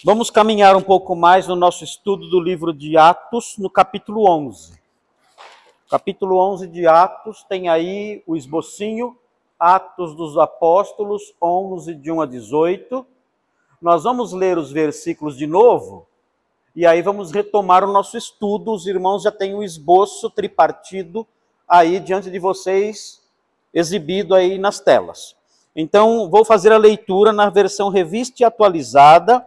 Vamos caminhar um pouco mais no nosso estudo do livro de Atos, no capítulo 11. Capítulo 11 de Atos tem aí o esbocinho, Atos dos Apóstolos, 11, de 1 a 18. Nós vamos ler os versículos de novo, e aí vamos retomar o nosso estudo. Os irmãos já têm o esboço tripartido aí diante de vocês, exibido aí nas telas. Então, vou fazer a leitura na versão revista e atualizada,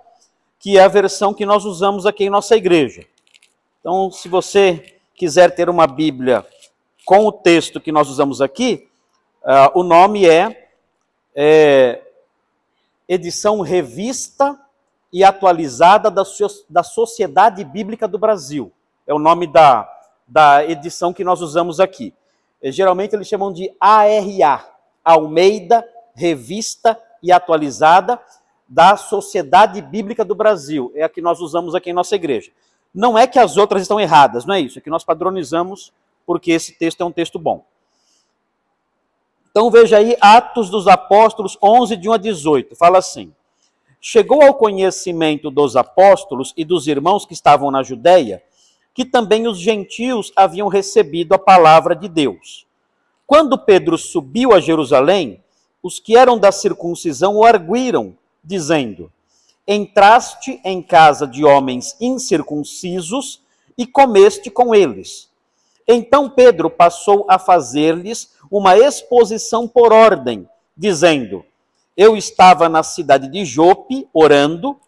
que é a versão que nós usamos aqui em nossa igreja. Então, se você quiser ter uma Bíblia com o texto que nós usamos aqui, o nome é Edição Revista e Atualizada da Sociedade Bíblica do Brasil. É o nome da edição que nós usamos aqui. Geralmente eles chamam de ARA, Almeida Revista e Atualizada da Sociedade Bíblica do Brasil. É a que nós usamos aqui em nossa igreja. Não é que as outras estão erradas, não é isso. É que nós padronizamos porque esse texto é um texto bom. Então veja aí, Atos dos Apóstolos 11, de 1 a 18. Fala assim: chegou ao conhecimento dos apóstolos e dos irmãos que estavam na Judéia, que também os gentios haviam recebido a palavra de Deus. Quando Pedro subiu a Jerusalém, os que eram da circuncisão o arguíram, dizendo: entraste em casa de homens incircuncisos e comeste com eles. Então Pedro passou a fazer-lhes uma exposição por ordem, dizendo: eu estava na cidade de Jope, orando,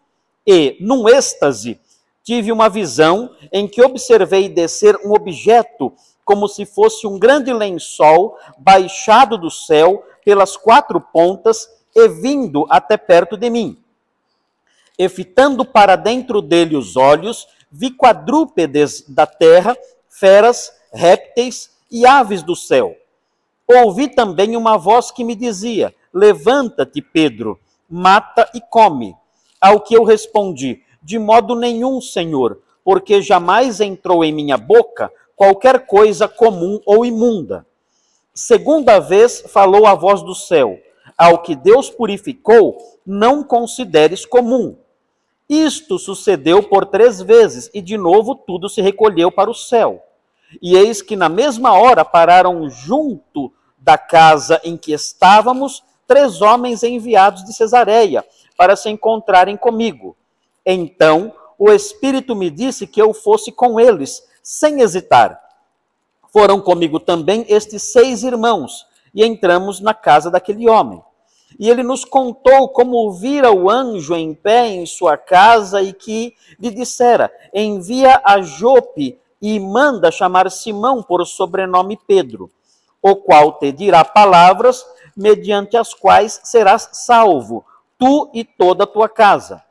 e, num êxtase, tive uma visão em que observei descer um objeto como se fosse um grande lençol baixado do céu pelas quatro pontas e vindo até perto de mim. E fitando para dentro dele os olhos, vi quadrúpedes da terra, feras, répteis e aves do céu. Ouvi também uma voz que me dizia: levanta-te, Pedro, mata e come. Ao que eu respondi: de modo nenhum, Senhor, porque jamais entrou em minha boca qualquer coisa comum ou imunda. Segunda vez falou a voz do céu: ao que Deus purificou, não consideres comum. Isto sucedeu por 3 vezes, e de novo tudo se recolheu para o céu. E eis que na mesma hora pararam junto da casa em que estávamos 3 homens enviados de Cesareia para se encontrarem comigo. Então o Espírito me disse que eu fosse com eles, sem hesitar. Foram comigo também estes 6 irmãos, e entramos na casa daquele homem. E ele nos contou como vira o anjo em pé em sua casa e que lhe dissera: envia a Jope e manda chamar Simão por sobrenome Pedro, o qual te dirá palavras mediante as quais serás salvo, tu e toda a tua casa.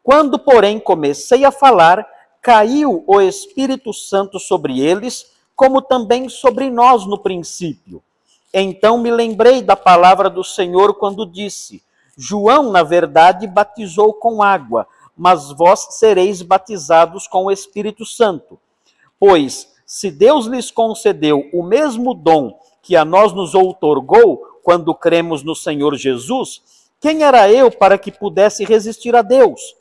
Quando, porém, comecei a falar, caiu o Espírito Santo sobre eles, como também sobre nós no princípio. Então me lembrei da palavra do Senhor quando disse: João, na verdade, batizou com água, mas vós sereis batizados com o Espírito Santo. Pois, se Deus lhes concedeu o mesmo dom que a nós nos outorgou quando cremos no Senhor Jesus, quem era eu para que pudesse resistir a Deus?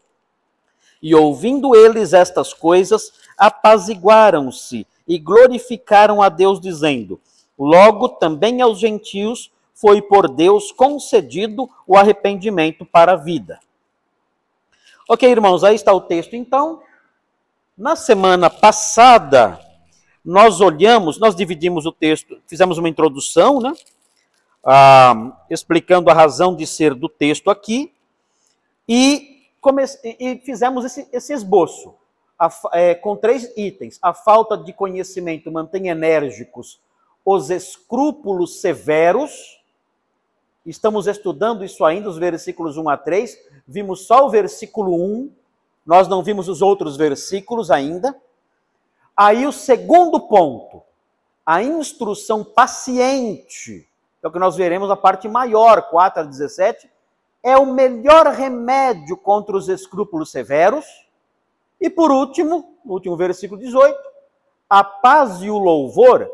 E ouvindo eles estas coisas, apaziguaram-se e glorificaram a Deus, dizendo: logo também aos gentios foi por Deus concedido o arrependimento para a vida. Ok, irmãos, aí está o texto. Então, na semana passada, nós dividimos o texto, fizemos uma introdução, né? Explicando a razão de ser do texto aqui, e fizemos esse esboço, com 3 itens. A falta de conhecimento mantém enérgicos os escrúpulos severos. Estamos estudando isso ainda, os versículos 1 a 3. Vimos só o versículo 1, nós não vimos os outros versículos ainda. Aí o segundo ponto, a instrução paciente, é o que nós veremos na parte maior, 4 a 17, é o melhor remédio contra os escrúpulos severos. E por último, no último versículo 18, a paz e o louvor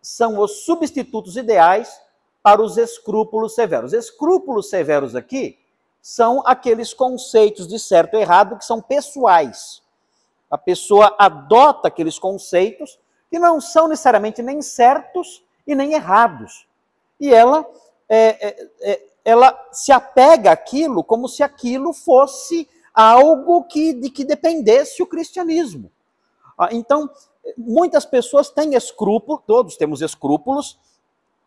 são os substitutos ideais para os escrúpulos severos. Escrúpulos severos aqui são aqueles conceitos de certo e errado que são pessoais. A pessoa adota aqueles conceitos que não são necessariamente nem certos e nem errados. E ela se apega àquilo como se aquilo fosse algo de que dependesse o cristianismo. Então, muitas pessoas têm escrúpulos, todos temos escrúpulos,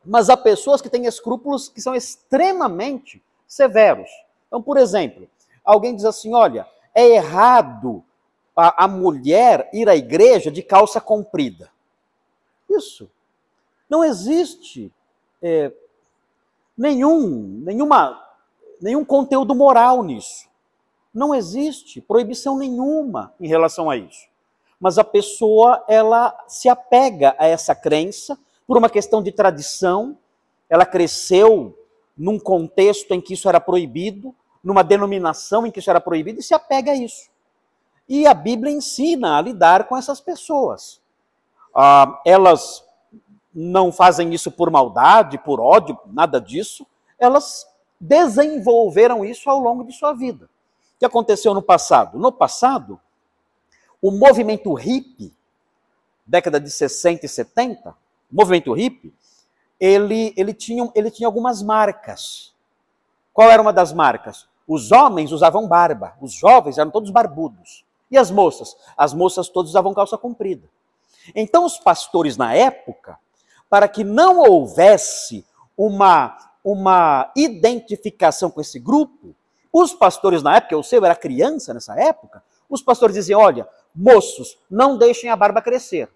mas há pessoas que têm escrúpulos que são extremamente severos. Então, por exemplo, alguém diz assim, olha, é errado a mulher ir à igreja de calça comprida. Isso. Não existe nenhum conteúdo moral nisso. Não existe proibição nenhuma em relação a isso. Mas a pessoa, ela se apega a essa crença por uma questão de tradição. Ela cresceu num contexto em que isso era proibido, numa denominação em que isso era proibido, e se apega a isso. E a Bíblia ensina a lidar com essas pessoas. Elas não fazem isso por maldade, por ódio, nada disso. Elas desenvolveram isso ao longo de sua vida. O que aconteceu no passado? No passado, o movimento hippie, década de 60 e 70, o movimento hippie, ele tinha algumas marcas. Qual era uma das marcas? Os homens usavam barba, os jovens eram todos barbudos. E as moças? As moças todas usavam calça comprida. Então os pastores na época, para que não houvesse uma identificação com esse grupo, os pastores na época, eu era criança nessa época, os pastores diziam, olha, moços, não deixem a barba crescer.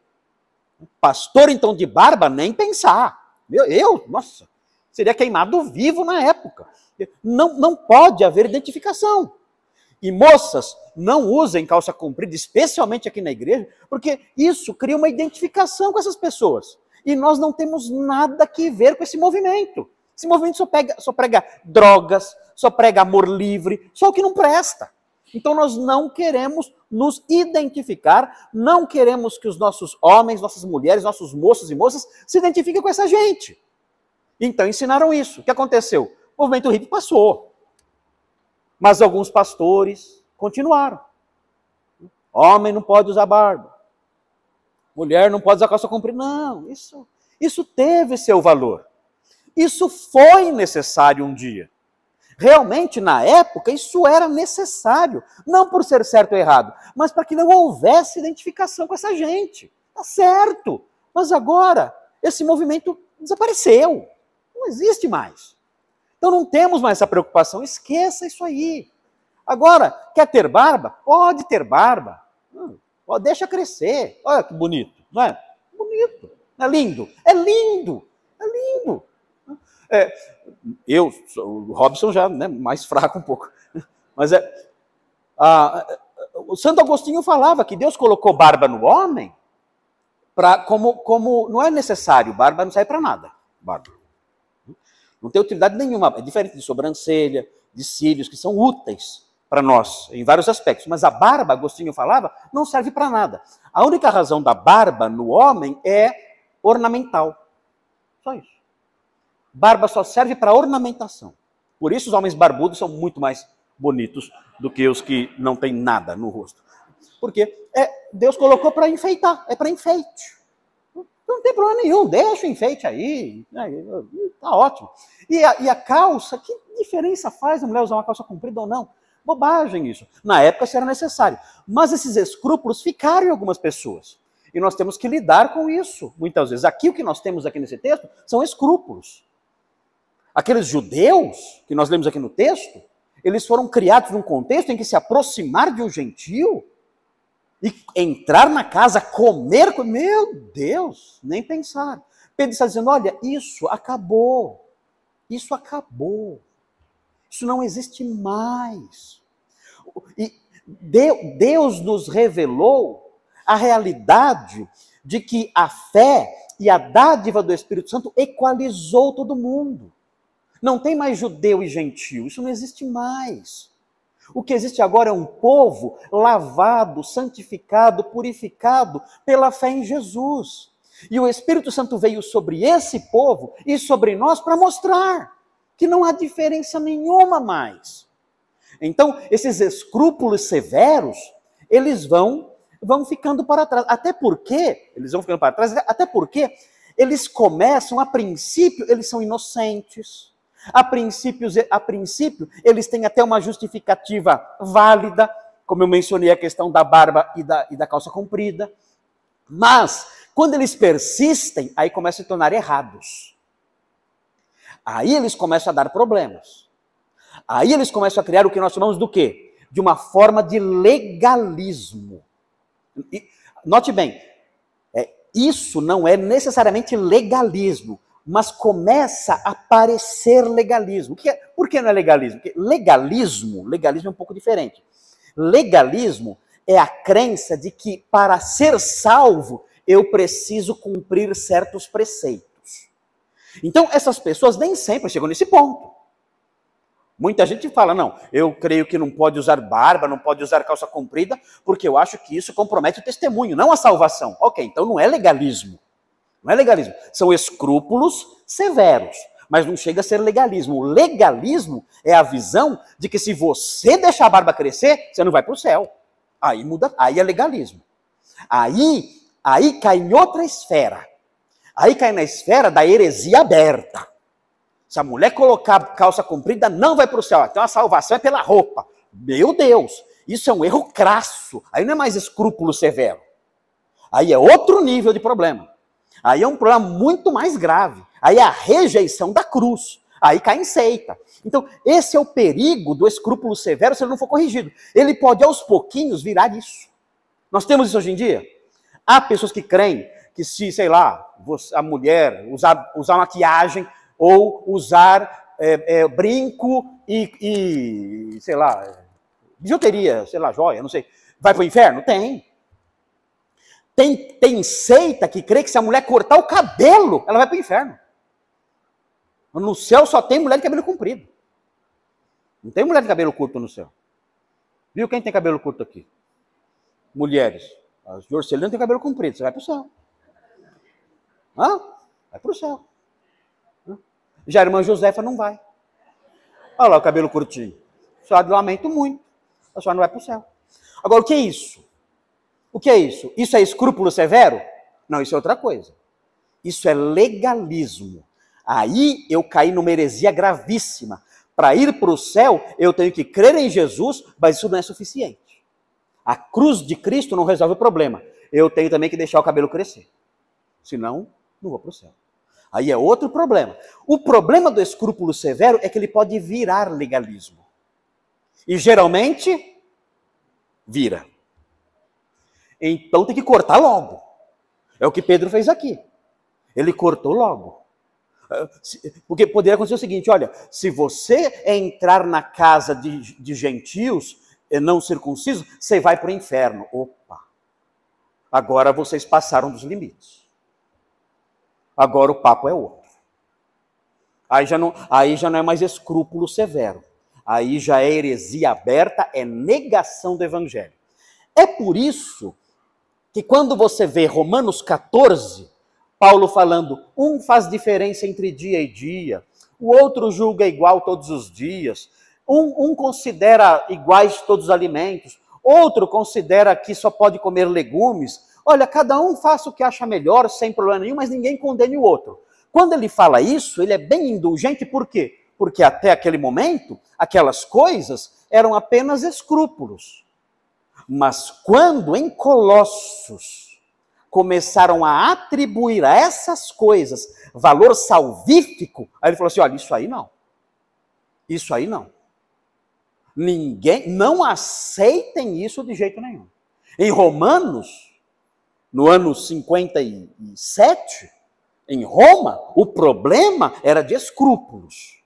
Pastor, então, de barba, nem pensar. Nossa, seria queimado vivo na época. Não pode haver identificação. E moças, não usem calça comprida, especialmente aqui na igreja, porque isso cria uma identificação com essas pessoas. E nós não temos nada que ver com esse movimento. Esse movimento só prega drogas, só prega amor livre, só o que não presta. Então nós não queremos nos identificar, não queremos que os nossos homens, nossas mulheres, nossos moços e moças se identifiquem com essa gente. Então ensinaram isso. O que aconteceu? O movimento hippie passou. Mas alguns pastores continuaram. Homem não pode usar barba. Mulher não pode usar calça comprida. Não, isso teve seu valor. Isso foi necessário um dia. Realmente, na época, isso era necessário. Não por ser certo ou errado, mas para que não houvesse identificação com essa gente. Tá certo. Mas agora, esse movimento desapareceu. Não existe mais. Então não temos mais essa preocupação. Esqueça isso aí. Agora, quer ter barba? Pode ter barba. Deixa crescer. Olha que bonito. Não é? Bonito. É lindo. É lindo. É lindo. O Robson já, né, mais fraco um pouco, mas o Santo Agostinho falava que Deus colocou barba no homem como não é necessário, barba não serve para nada, barba não tem utilidade nenhuma, é diferente de sobrancelha, de cílios, que são úteis para nós em vários aspectos, mas a barba, Agostinho falava, não serve para nada. A única razão da barba no homem é ornamental, só isso. Barba só serve para ornamentação. Por isso os homens barbudos são muito mais bonitos do que os que não têm nada no rosto. Porque Deus colocou para enfeitar, é para enfeite. Não tem problema nenhum, deixa o enfeite aí, tá ótimo. E a calça, que diferença faz a mulher usar uma calça comprida ou não? Bobagem isso. Na época isso era necessário. Mas esses escrúpulos ficaram em algumas pessoas. E nós temos que lidar com isso, muitas vezes. Aqui o que nós temos aqui nesse texto são escrúpulos. Aqueles judeus que nós lemos aqui no texto, eles foram criados num contexto em que se aproximar de um gentio e entrar na casa, comer, meu Deus, nem pensar. Pedro está dizendo, olha, isso acabou, isso não existe mais. E Deus nos revelou a realidade de que a fé e a dádiva do Espírito Santo equalizou todo mundo. Não tem mais judeu e gentio, isso não existe mais. O que existe agora é um povo lavado, santificado, purificado pela fé em Jesus. E o Espírito Santo veio sobre esse povo e sobre nós para mostrar que não há diferença nenhuma mais. Então, esses escrúpulos severos, eles vão ficando para trás. Até porque eles começam, a princípio, eles são inocentes. A princípio, eles têm até uma justificativa válida, como eu mencionei a questão da barba e da calça comprida. Mas, quando eles persistem, aí começam a se tornar errados. Aí eles começam a dar problemas. Aí eles começam a criar o que nós chamamos do quê? De uma forma de legalismo. Note bem, isso não é necessariamente legalismo, mas começa a parecer legalismo. Por que não é legalismo? Porque legalismo é um pouco diferente. Legalismo é a crença de que para ser salvo eu preciso cumprir certos preceitos. Então essas pessoas nem sempre chegam nesse ponto. Muita gente fala, não, eu creio que não pode usar barba, não pode usar calça comprida, porque eu acho que isso compromete o testemunho, não a salvação. Ok, então não é legalismo. Não é legalismo. São escrúpulos severos, mas não chega a ser legalismo. O legalismo é a visão de que se você deixar a barba crescer, você não vai para o céu. Aí muda, aí é legalismo. Aí cai em outra esfera. Aí cai na esfera da heresia aberta. Se a mulher colocar calça comprida, não vai para o céu. Então a salvação é pela roupa. Meu Deus, isso é um erro crasso. Aí não é mais escrúpulo severo. Aí é outro nível de problema. Aí é um problema muito mais grave. Aí é a rejeição da cruz. Aí cai em seita. Então, esse é o perigo do escrúpulo severo se ele não for corrigido. Ele pode, aos pouquinhos, virar isso. Nós temos isso hoje em dia. Há pessoas que creem que se, sei lá, a mulher usar maquiagem ou usar brinco e, sei lá, bijuteria, sei lá, joia, não sei, vai para o inferno? Tem seita que crê que se a mulher cortar o cabelo, ela vai para o inferno. No céu só tem mulher de cabelo comprido. Não tem mulher de cabelo curto no céu. Viu quem tem cabelo curto aqui? Mulheres. As de Orcelina tem cabelo comprido, você vai para o céu. Vai para o céu. Já a irmã Josefa não vai. Olha lá o cabelo curtinho. A senhora lamento muito. A senhora não vai para o céu. Agora, o que é isso? O que é isso? Isso é escrúpulo severo? Não, isso é outra coisa. Isso é legalismo. Aí eu caí numa heresia gravíssima. Para ir para o céu, eu tenho que crer em Jesus, mas isso não é suficiente. A cruz de Cristo não resolve o problema. Eu tenho também que deixar o cabelo crescer. Senão, não vou para o céu. Aí é outro problema. O problema do escrúpulo severo é que ele pode virar legalismo. E geralmente, vira. Então tem que cortar logo. É o que Pedro fez aqui. Ele cortou logo. Porque poderia acontecer o seguinte, olha, se você entrar na casa de gentios não circuncisos, você vai para o inferno. Opa! Agora vocês passaram dos limites. Agora o papo é outro. Aí já não é mais escrúpulo severo. Aí já é heresia aberta, é negação do evangelho. É por isso que quando você vê Romanos 14, Paulo falando, um faz diferença entre dia e dia, o outro julga igual todos os dias, um considera iguais todos os alimentos, outro considera que só pode comer legumes. Olha, cada um faça o que acha melhor, sem problema nenhum, mas ninguém condene o outro. Quando ele fala isso, ele é bem indulgente, por quê? Porque até aquele momento, aquelas coisas eram apenas escrúpulos. Mas quando em Colossos começaram a atribuir a essas coisas valor salvífico, aí ele falou assim, olha, isso aí não. Isso aí não. Não aceitem isso de jeito nenhum. Em Romanos, no ano 57, em Roma, o problema era de escrúpulos.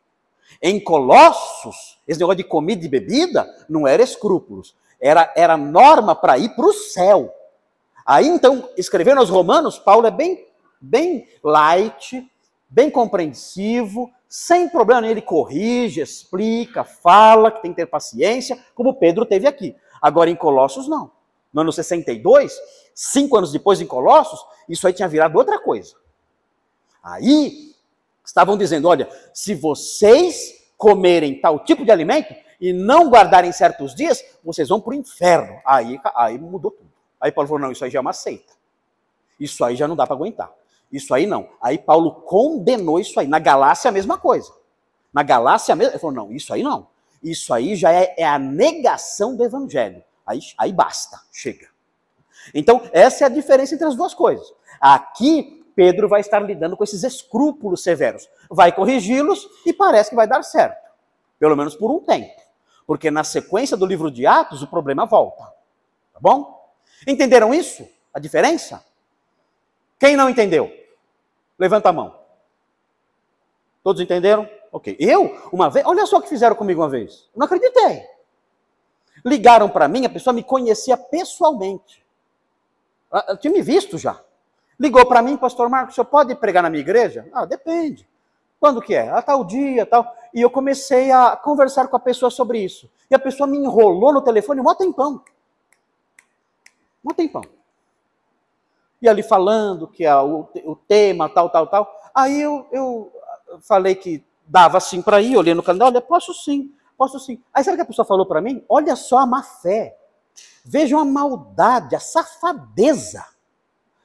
Em Colossos, esse negócio de comida e bebida não era escrúpulos. Era norma para ir para o céu. Aí, então, escrevendo aos Romanos, Paulo é bem light, bem compreensivo, sem problema nenhum. Ele corrige, explica, fala, que tem que ter paciência, como Pedro teve aqui. Agora, em Colossos, não. No ano 62, 5 anos depois, em Colossos, isso aí tinha virado outra coisa. Aí, estavam dizendo, olha, se vocês comerem tal tipo de alimento, e não guardarem certos dias, vocês vão para o inferno. Aí mudou tudo. Aí Paulo falou, não, isso aí já é uma seita. Isso aí já não dá para aguentar. Isso aí não. Aí Paulo condenou isso aí. Na Galácia a mesma coisa. Na Galácia mesmo, ele falou, não, isso aí não. Isso aí já é a negação do evangelho. Aí basta, chega. Então, essa é a diferença entre as duas coisas. Aqui, Pedro vai estar lidando com esses escrúpulos severos. Vai corrigi-los e parece que vai dar certo. Pelo menos por um tempo. Porque na sequência do livro de Atos, o problema volta. Tá bom? Entenderam isso? A diferença? Quem não entendeu? Levanta a mão. Todos entenderam? Ok. Uma vez, olha só o que fizeram comigo uma vez. Eu não acreditei. Ligaram para mim, a pessoa me conhecia pessoalmente. Eu tinha me visto já. Ligou para mim, pastor Marcos, o senhor pode pregar na minha igreja? Ah, depende. Quando que é? Ah, tal dia, tal. E eu comecei a conversar com a pessoa sobre isso. E a pessoa me enrolou no telefone mó tempão. Mó tempão. E ali falando que o tema, tal. Aí eu falei que dava sim para ir, olhei no calendário, olha, posso sim. Aí sabe o que a pessoa falou para mim? Olha só a má fé. Vejam a maldade, a safadeza.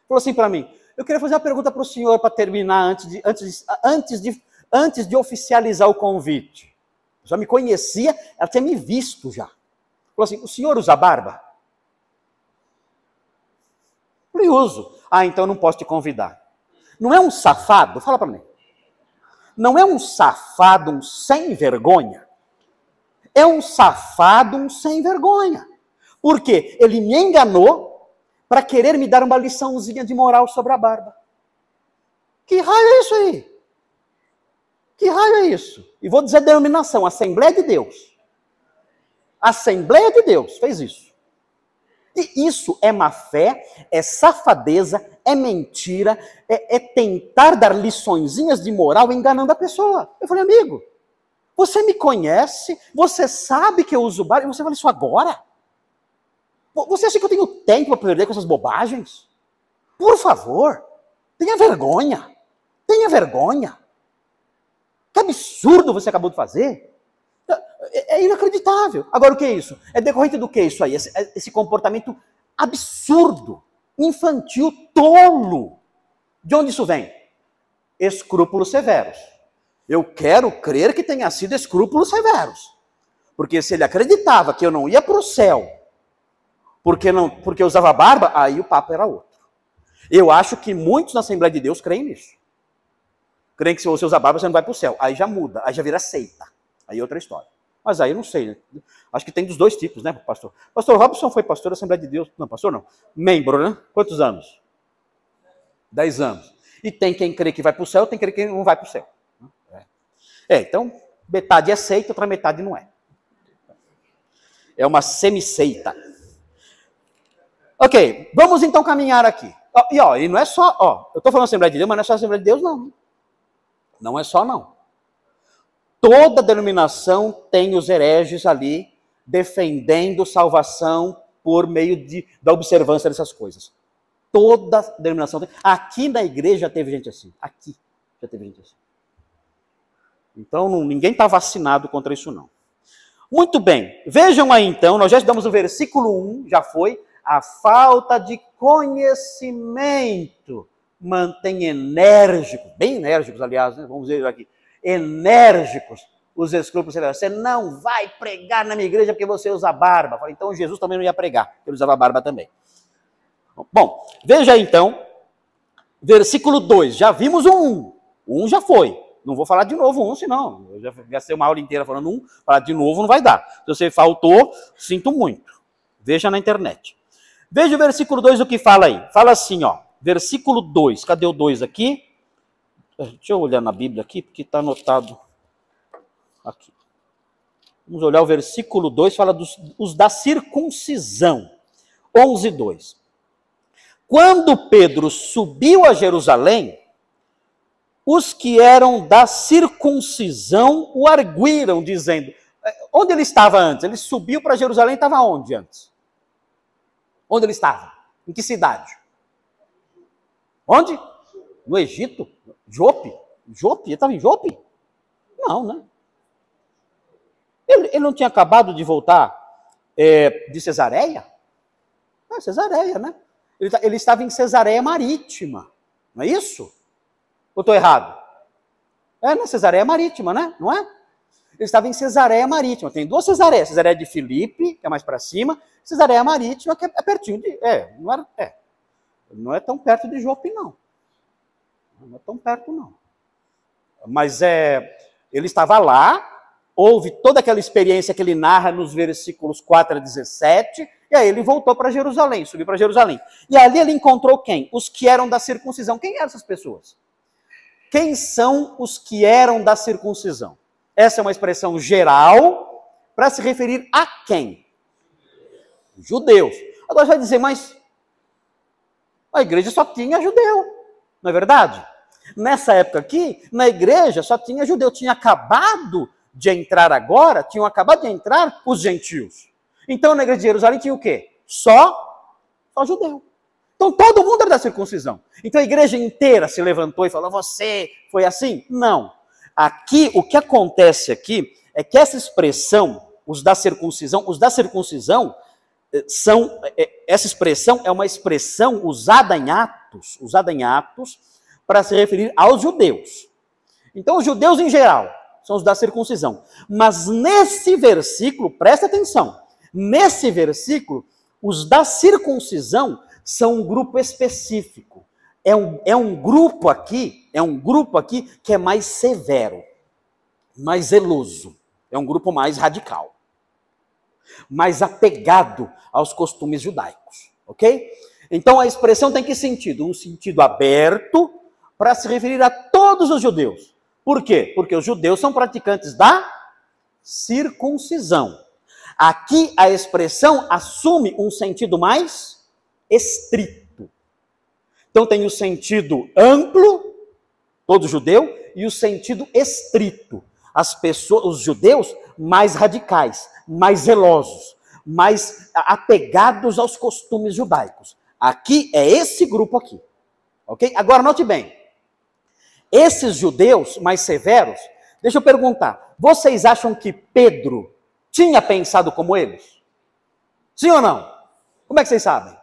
Falou assim para mim, eu queria fazer uma pergunta para o senhor para terminar antes de oficializar o convite. Já me conhecia, ela tinha me visto já. Falou assim, o senhor usa barba? Eu uso. Ah, então eu não posso te convidar. Não é um safado? Fala para mim. Não é um safado, um sem vergonha? É um safado, um sem vergonha. Por quê? Ele me enganou para querer me dar uma liçãozinha de moral sobre a barba. Que raio é isso aí? Que raio é isso? E vou dizer a denominação, Assembleia de Deus. Assembleia de Deus fez isso. E isso é má fé, é safadeza, é mentira, é tentar dar liçõezinhas de moral enganando a pessoa. Eu falei, amigo, você me conhece, você sabe que eu uso barba, e você fala isso agora? Você acha que eu tenho tempo para perder com essas bobagens? Por favor, tenha vergonha. Tenha vergonha. Que absurdo você acabou de fazer. É inacreditável. Agora, o que é isso? É decorrente do que isso aí? Esse comportamento absurdo, infantil, tolo. De onde isso vem? Escrúpulos severos. Eu quero crer que tenha sido escrúpulos severos. Porque se ele acreditava que eu não ia para o céu, porque eu usava barba, aí o papo era outro. Eu acho que muitos na Assembleia de Deus creem nisso. Creem que se você usar barba, você não vai para o céu. Aí já muda, aí já vira seita. Aí é outra história. Mas aí eu não sei, né? Acho que tem dos dois tipos, né, pastor? Pastor Robson foi pastor da Assembleia de Deus. Não, pastor não. Membro, né? Quantos anos? 10 anos. E tem quem crê que vai para o céu, tem quem crê que não vai para o céu. Então, metade é seita, outra metade não é. É uma semi-seita. Ok, vamos então caminhar aqui. E não é só, eu estou falando Assembleia de Deus, mas não é só Assembleia de Deus, não. Não é só, não. Toda denominação tem os hereges ali defendendo salvação por meio da observância dessas coisas. Toda denominação tem. Aqui na igreja já teve gente assim. Aqui já teve gente assim. Então ninguém está vacinado contra isso, não. Muito bem. Vejam aí então, nós já estudamos o versículo 1, já foi. A falta de conhecimento mantém enérgicos, bem enérgicos, aliás, né? Vamos ver aqui, enérgicos os escrúpulos severos. Você não vai pregar na minha igreja porque você usa barba. Então Jesus também não ia pregar, ele usava barba também. Bom, veja aí então, versículo 2, já vimos o 1. O 1 já foi. Não vou falar de novo o 1, senão eu já gastei uma aula inteira falando 1, falar de novo não vai dar. Se você faltou, sinto muito. Veja na internet. Veja o versículo 2 o que fala aí. Fala assim, versículo 2. Cadê o 2 aqui? Deixa eu olhar na Bíblia aqui, porque está anotado aqui. Vamos olhar o versículo 2, fala dos da circuncisão. 11:2. Quando Pedro subiu a Jerusalém, os que eram da circuncisão o arguíram, dizendo... Onde ele estava antes? Ele subiu para Jerusalém, estava onde antes? Onde ele estava? Em que cidade? Onde? No Egito? Jope? Jope? Ele estava em Jope? Não, né? Ele não tinha acabado de voltar de Cesareia? Cesareia, né? Ele estava em Cesareia Marítima, não é isso? Ou estou errado? Na Cesareia Marítima, né? Não é? Ele estava em Cesareia Marítima. Tem duas Cesareias. Cesareia de Filipe, que é mais para cima. Cesareia Marítima, que é pertinho de... não é tão perto de Jope, não. Não é tão perto, não. Mas ele estava lá, houve toda aquela experiência que ele narra nos versículos 4 a 17, e aí ele voltou para Jerusalém, subiu para Jerusalém. E ali ele encontrou quem? Os que eram da circuncisão. Quem eram essas pessoas? Quem são os que eram da circuncisão? Essa é uma expressão geral para se referir a quem? Judeus. Agora você vai dizer, mas a igreja só tinha judeu, não é verdade? Nessa época aqui, na igreja só tinha judeu. Tinha acabado de entrar agora, tinham acabado de entrar os gentios. Então na igreja de Jerusalém tinha o quê? Só judeu. Então todo mundo era da circuncisão. Então a igreja inteira se levantou e falou, você foi assim? Não. Aqui, o que acontece aqui é que essa expressão, os da circuncisão essa expressão é uma expressão usada em Atos para se referir aos judeus. Então os judeus em geral são os da circuncisão. Mas nesse versículo, presta atenção, nesse versículo, os da circuncisão são um grupo específico. É um grupo aqui que é mais severo, mais zeloso. É um grupo mais radical, mais apegado aos costumes judaicos, ok? Então a expressão tem que sentido? Um sentido aberto para se referir a todos os judeus. Por quê? Porque os judeus são praticantes da circuncisão. Aqui a expressão assume um sentido mais estrito. Então tem o sentido amplo, todo judeu, e o sentido estrito. Os judeus mais radicais, mais zelosos, mais apegados aos costumes judaicos. Aqui é esse grupo aqui. Ok? Agora note bem. Esses judeus mais severos, deixa eu perguntar, vocês acham que Pedro tinha pensado como eles? Sim ou não? Como é que vocês sabem?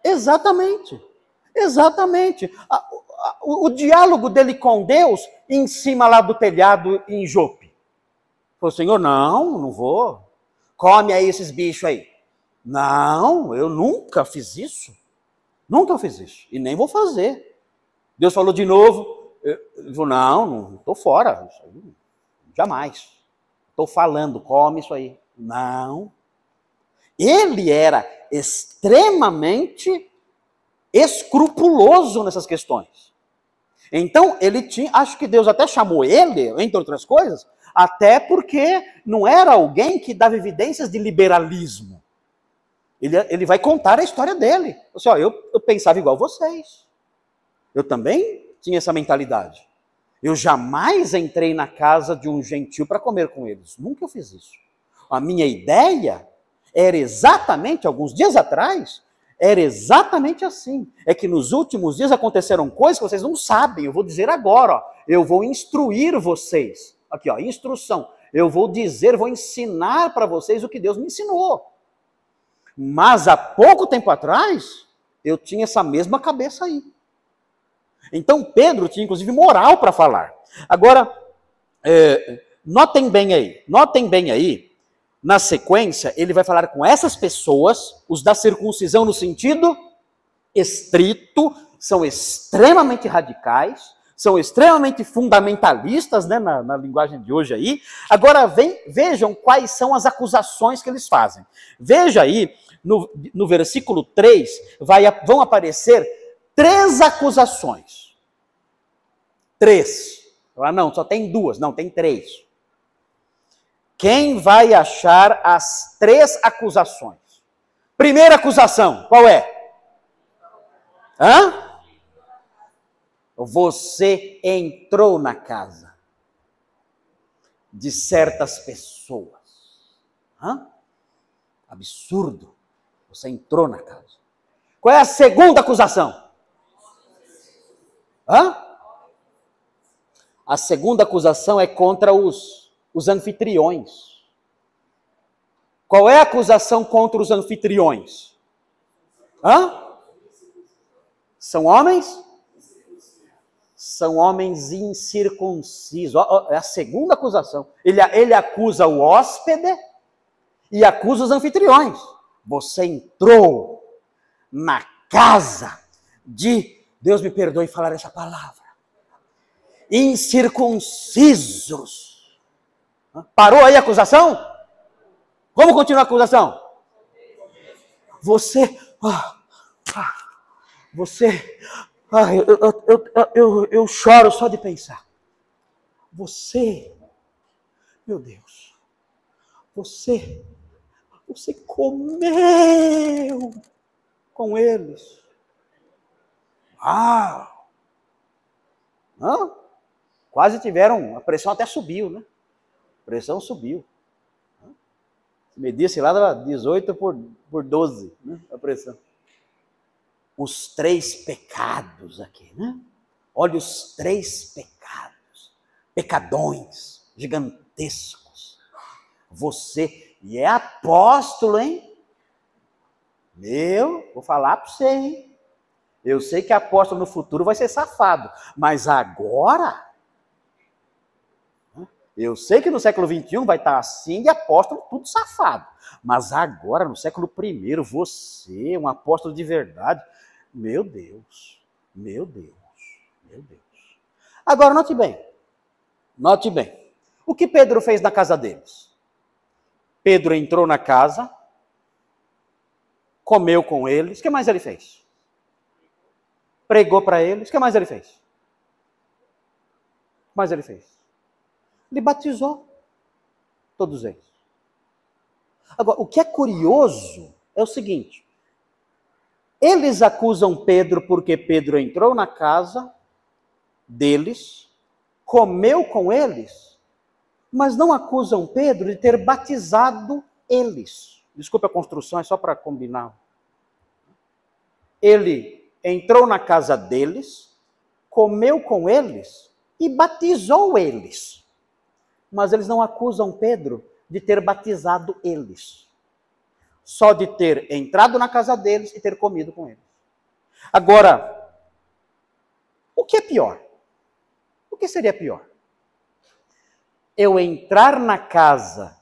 Exatamente. O diálogo dele com Deus em cima lá do telhado em Jope. Falou, Senhor, não vou. Come aí esses bichos aí. Não, eu nunca fiz isso. E nem vou fazer. Deus falou de novo. Eu falei, não estou fora. Isso aí, jamais. Estou falando, come isso aí. Não. Ele era extremamente escrupuloso nessas questões. Então, acho que Deus até chamou ele, entre outras coisas, até porque não era alguém que dava evidências de liberalismo. Ele vai contar a história dele. Assim, eu pensava igual vocês. Eu também tinha essa mentalidade. Eu jamais entrei na casa de um gentio para comer com eles. Nunca eu fiz isso. A minha ideia era exatamente, alguns dias atrás, era exatamente assim. É que nos últimos dias aconteceram coisas que vocês não sabem. Eu vou dizer agora, eu vou instruir vocês. Aqui, instrução. Eu vou ensinar para vocês o que Deus me ensinou. Mas há pouco tempo atrás, eu tinha essa mesma cabeça aí. Então Pedro tinha inclusive moral para falar. Agora, notem bem aí, na sequência, ele vai falar com essas pessoas, os da circuncisão no sentido estrito, são extremamente radicais, são extremamente fundamentalistas, né, na linguagem de hoje aí. Agora vejam quais são as acusações que eles fazem. Veja aí, no versículo 3, vão aparecer 3 acusações. 3. Não, só tem 2. Não, tem 3. Quem vai achar as 3 acusações? Primeira acusação, qual é? Você entrou na casa de certas pessoas. Absurdo. Você entrou na casa. Qual é a segunda acusação? Hã? A segunda acusação é contra os anfitriões. Qual é a acusação contra os anfitriões? Hã? São homens? São homens incircuncisos. É a segunda acusação. Ele acusa o hóspede e acusa os anfitriões. Você entrou na casa de, Deus me perdoe falar essa palavra, incircuncisos. Parou aí a acusação? Vamos continuar a acusação? Você, eu choro só de pensar. Você, meu Deus, você comeu com eles. Quase tiveram, a pressão até subiu, né? A pressão subiu. Se medisse lá, dava 18 por 12, né? A pressão. Os 3 pecados aqui, né? Olha os 3 pecados. Pecadões gigantescos. Você, e é apóstolo, hein? Vou falar para você, hein? Eu sei que apóstolo no futuro vai ser safado, mas agora, eu sei que no século XXI vai estar assim de apóstolo tudo safado, mas agora, no século I, você, um apóstolo de verdade, meu Deus, meu Deus, meu Deus. Agora, note bem, o que Pedro fez na casa deles? Pedro entrou na casa, comeu com eles, o que mais ele fez? Pregou para eles, o que mais ele fez? O que mais ele fez? Ele batizou todos eles. Agora, o que é curioso é o seguinte, eles acusam Pedro porque Pedro entrou na casa deles, comeu com eles, mas não acusam Pedro de ter batizado eles. Desculpe a construção, é só para combinar. Ele entrou na casa deles, comeu com eles e batizou eles. Mas eles não acusam Pedro de ter batizado eles. Só de ter entrado na casa deles e ter comido com eles. Agora, o que é pior? O que seria pior? Eu entrar na casa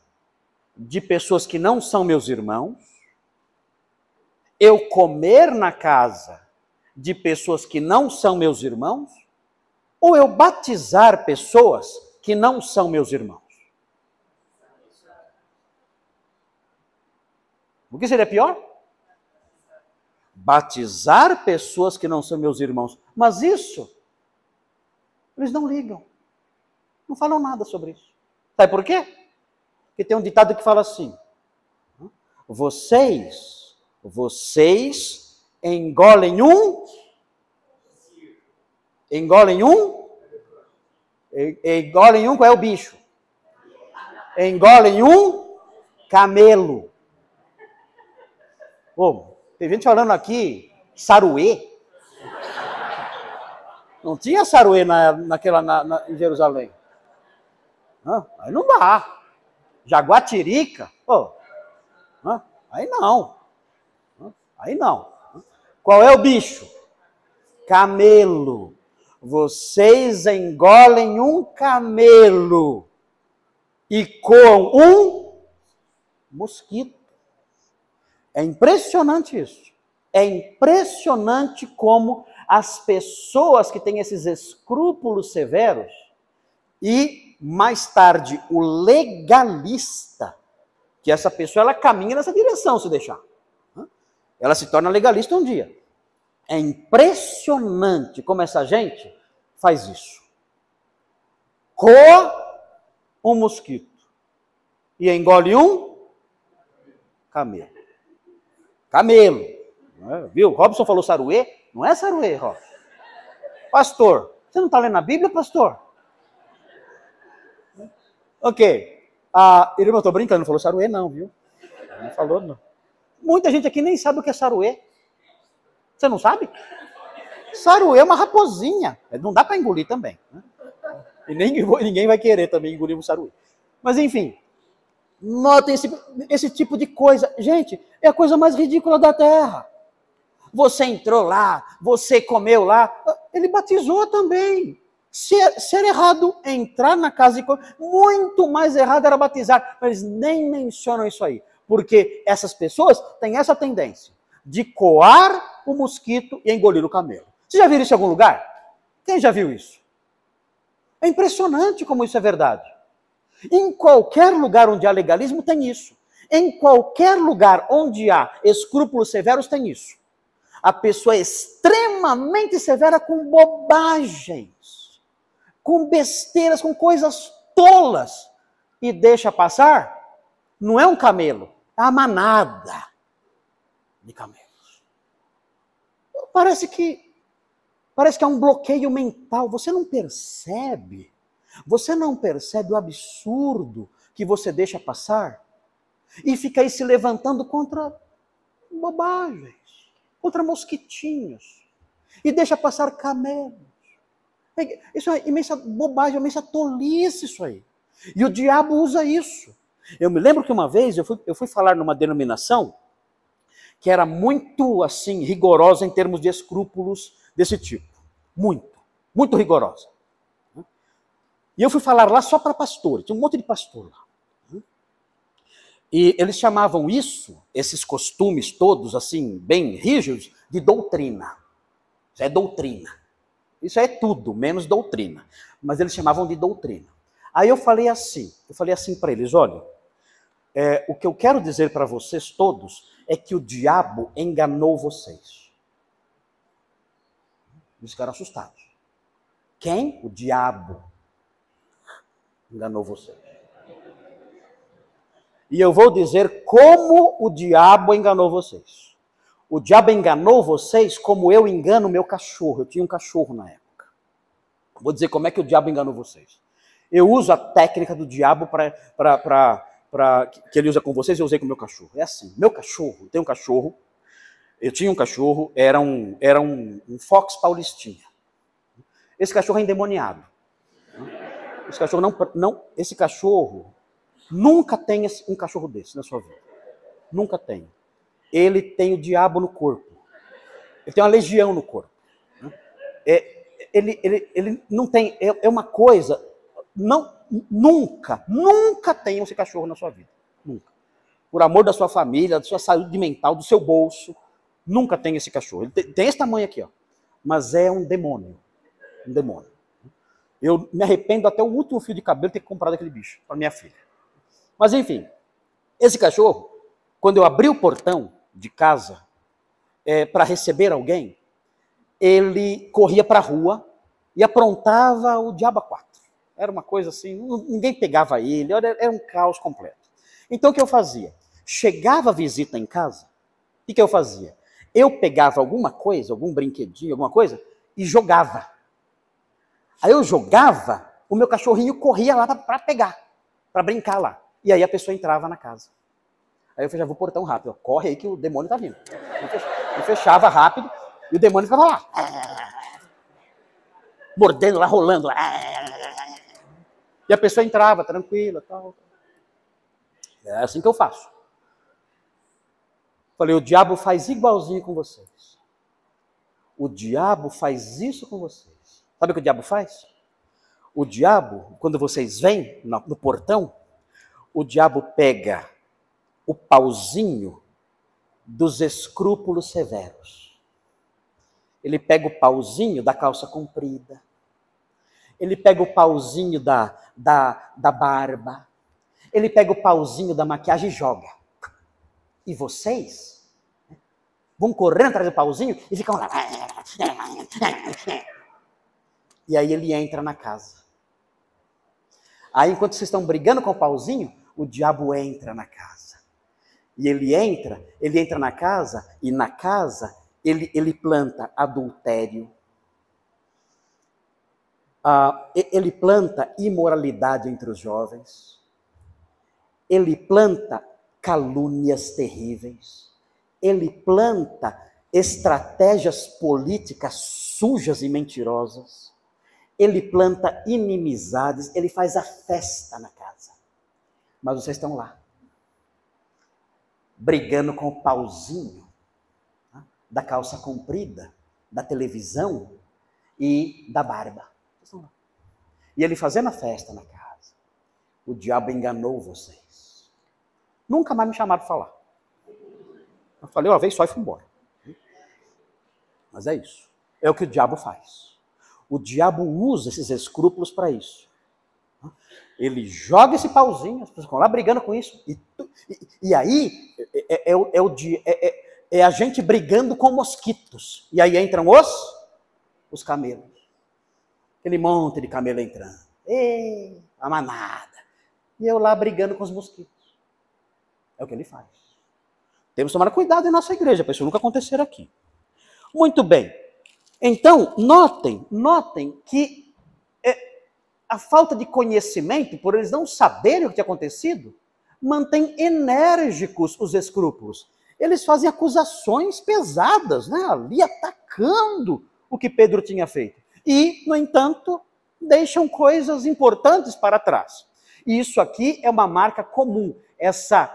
de pessoas que não são meus irmãos, eu comer na casa de pessoas que não são meus irmãos, ou eu batizar pessoas que não são meus irmãos? O que seria pior? Batizar pessoas que não são meus irmãos. Mas isso, eles não ligam. Não falam nada sobre isso. Sabe por quê? Porque tem um ditado que fala assim, vocês engolem um qual é o bicho? Engolem um camelo. Tem gente falando aqui saruê. Não tinha saruê em Jerusalém. Aí não dá. Jaguatirica, aí não. Aí não. Qual é o bicho? Camelo. Vocês engolem um camelo e coam um mosquito. É impressionante isso. É impressionante como as pessoas que têm esses escrúpulos severos e, mais tarde, o legalista, que essa pessoa ela caminha nessa direção, se deixar. Ela se torna legalista um dia. É impressionante como essa gente faz isso. Coa um mosquito e engole um camelo. Camelo. Viu? Robson falou saruê. Não é saruê, Robson. Pastor, você não está lendo a Bíblia, pastor? Ok. Irmão, eu estou brincando, não falou saruê não, viu? Não falou não. Muita gente aqui nem sabe o que é saruê. Você não sabe? Saruê é uma raposinha. Não dá para engolir também. Né? E ninguém vai querer também engolir um saruê. Mas enfim, notem esse tipo de coisa. Gente, é a coisa mais ridícula da Terra. Você entrou lá, você comeu lá. Ele batizou também. Ser errado é entrar na casa e comer. Muito mais errado era batizar. Mas eles nem mencionam isso aí. Porque essas pessoas têm essa tendência de coar o mosquito e engolir o camelo. Você já viu isso em algum lugar? Quem já viu isso? É impressionante como isso é verdade. Em qualquer lugar onde há legalismo, tem isso. Em qualquer lugar onde há escrúpulos severos, tem isso. A pessoa é extremamente severa com bobagens, com besteiras, com coisas tolas, e deixa passar. Não é um camelo, é a manada de camelos. Parece que há um bloqueio mental. Você não percebe o absurdo que você deixa passar e fica aí se levantando contra bobagens, contra mosquitinhos, e deixa passar camelos. Isso é imensa bobagem, imensa tolice isso aí. E o diabo usa isso. Eu me lembro que uma vez eu fui falar numa denominação que era muito assim rigorosa em termos de escrúpulos desse tipo. Muito rigorosa. E eu fui falar lá só para pastores, tinha um monte de pastor lá. E eles chamavam esses costumes todos, assim, bem rígidos, de doutrina. Isso é doutrina. Isso é tudo, menos doutrina. Mas eles chamavam de doutrina. Aí eu falei assim para eles, olha, o que eu quero dizer para vocês todos é que o diabo enganou vocês. Eles ficaram assustados. Quem? O diabo enganou vocês. E eu vou dizer como o diabo enganou vocês. O diabo enganou vocês como eu engano o meu cachorro. Eu tinha um cachorro na época. Vou dizer como é que o diabo enganou vocês. Eu uso a técnica do diabo que ele usa com vocês, eu usei com o meu cachorro. É assim, meu cachorro, eu tinha um cachorro, era um Fox paulistinha. Esse cachorro é endemoniado. Esse cachorro nunca tem um cachorro desse na sua vida. Nunca tem. Ele tem o diabo no corpo. Ele tem uma legião no corpo. Ele não tem, é uma coisa, nunca tenha esse cachorro na sua vida. Nunca. Por amor da sua família, da sua saúde mental, do seu bolso, nunca tenha esse cachorro. Ele tem esse tamanho aqui, ó. Mas é um demônio. Um demônio. Eu me arrependo até o último fio de cabelo ter comprado aquele bicho para minha filha. Mas enfim, esse cachorro, quando eu abri o portão de casa para receber alguém, ele corria para a rua e aprontava o diabo a quatro. Era uma coisa assim, ninguém pegava ele, era um caos completo. Então o que eu fazia? Chegava a visita em casa, o que eu fazia? Eu pegava alguma coisa, algum brinquedinho, alguma coisa, e jogava. Aí eu jogava, o meu cachorrinho corria lá para pegar, para brincar lá. E aí a pessoa entrava na casa. Aí eu fechava o portão rápido, ó, corre aí que o demônio tá vindo. Eu fechava rápido e o demônio ficava lá. Mordendo lá, rolando lá. E a pessoa entrava tranquila, tal. É assim que eu faço. Falei, o diabo faz igualzinho com vocês. O diabo faz isso com vocês. Sabe o que o diabo faz? O diabo, quando vocês vêm no portão, o diabo pega o pauzinho dos escrúpulos severos. Ele pega o pauzinho da calça comprida. Ele pega o pauzinho da barba. Ele pega o pauzinho da maquiagem e joga. E vocês vão correndo atrás do pauzinho e ficam lá. E aí ele entra na casa. Aí enquanto vocês estão brigando com o pauzinho, o diabo entra na casa. E ele entra na casa, e na casa ele planta adultério. Ele planta imoralidade entre os jovens. Ele planta calúnias terríveis. Ele planta estratégias políticas sujas e mentirosas. Ele planta inimizades, ele faz a festa na casa. Mas vocês estão lá, brigando com o pauzinho da calça comprida, da televisão e da barba. Vocês estão lá. E ele fazendo a festa na casa. O diabo enganou vocês. Nunca mais me chamaram para falar. Eu falei uma vez só e fui embora. Mas é isso. É o que o diabo faz. O diabo usa esses escrúpulos para isso. Ele joga esse pauzinho, as pessoas ficam lá brigando com isso. E aí é a gente brigando com mosquitos. E aí entram os camelos. Aquele monte de camelo entrando. A manada. E eu lá brigando com os mosquitos. É o que ele faz. Temos que tomar cuidado em nossa igreja, para isso nunca acontecer aqui. Muito bem. Então, notem que a falta de conhecimento, por eles não saberem o que tinha acontecido, mantém enérgicos os escrúpulos. Eles fazem acusações pesadas, né? Ali atacando o que Pedro tinha feito. E, no entanto, deixam coisas importantes para trás. E isso aqui é uma marca comum, essa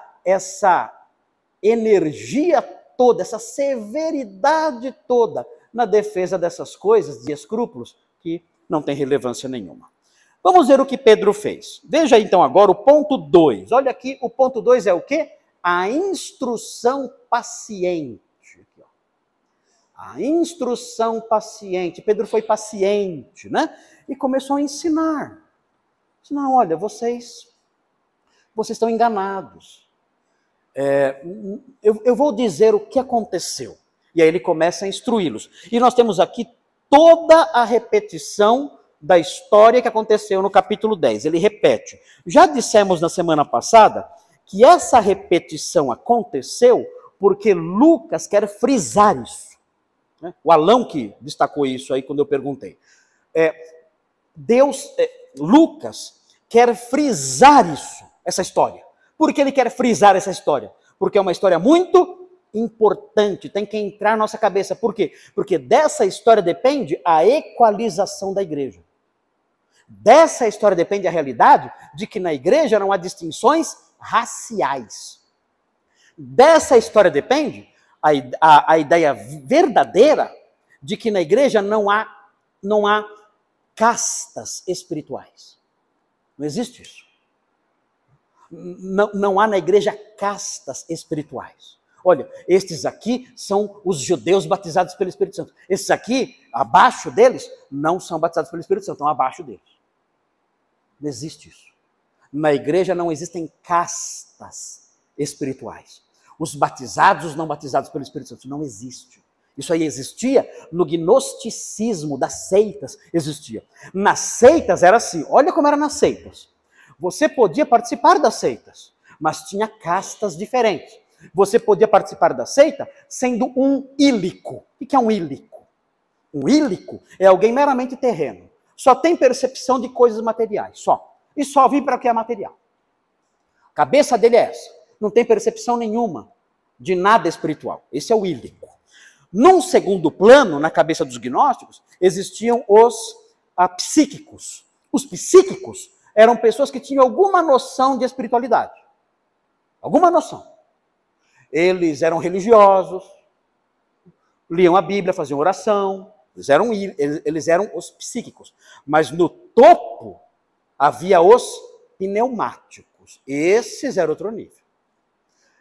energia toda, essa severidade toda na defesa dessas coisas, de escrúpulos, que não tem relevância nenhuma. Vamos ver o que Pedro fez. Veja então agora o ponto 2. Olha aqui, o ponto 2 é o quê? A instrução paciente. Aqui, ó. A instrução paciente. Pedro foi paciente, né? E começou a ensinar. Não, olha, vocês estão enganados. Eu vou dizer o que aconteceu. E aí ele começa a instruí-los. E nós temos aqui toda a repetição da história que aconteceu no capítulo 10. Ele repete. Já dissemos na semana passada que essa repetição aconteceu porque Lucas quer frisar isso. O Alão que destacou isso aí quando eu perguntei. Lucas quer frisar isso, essa história. Por que ele quer frisar essa história? Porque é uma história muito importante, tem que entrar na nossa cabeça. Por quê? Porque dessa história depende a equalização da igreja. Dessa história depende a realidade de que na igreja não há distinções raciais. Dessa história depende a ideia verdadeira de que na igreja não há castas espirituais. Não existe isso. Não há na igreja castas espirituais. Olha, estes aqui são os judeus batizados pelo Espírito Santo. Esses aqui, abaixo deles, não são batizados pelo Espírito Santo, estão abaixo deles. Não existe isso. Na igreja não existem castas espirituais. Os batizados, os não batizados pelo Espírito Santo, não existe. Isso aí existia no gnosticismo das seitas, existia. Nas seitas era assim, olha como era nas seitas. Você podia participar das seitas, mas tinha castas diferentes. Você podia participar da seita sendo um ílico. O que é um ílico? Um ílico é alguém meramente terreno. Só tem percepção de coisas materiais, só. E só vive para o que é material. A cabeça dele é essa. Não tem percepção nenhuma de nada espiritual. Esse é o ílico. Num segundo plano, na cabeça dos gnósticos, existiam os psíquicos. Os psíquicos eram pessoas que tinham alguma noção de espiritualidade. Alguma noção. Eles eram religiosos, liam a Bíblia, faziam oração, eles eram os psíquicos. Mas no topo havia os pneumáticos. Esses eram outro nível.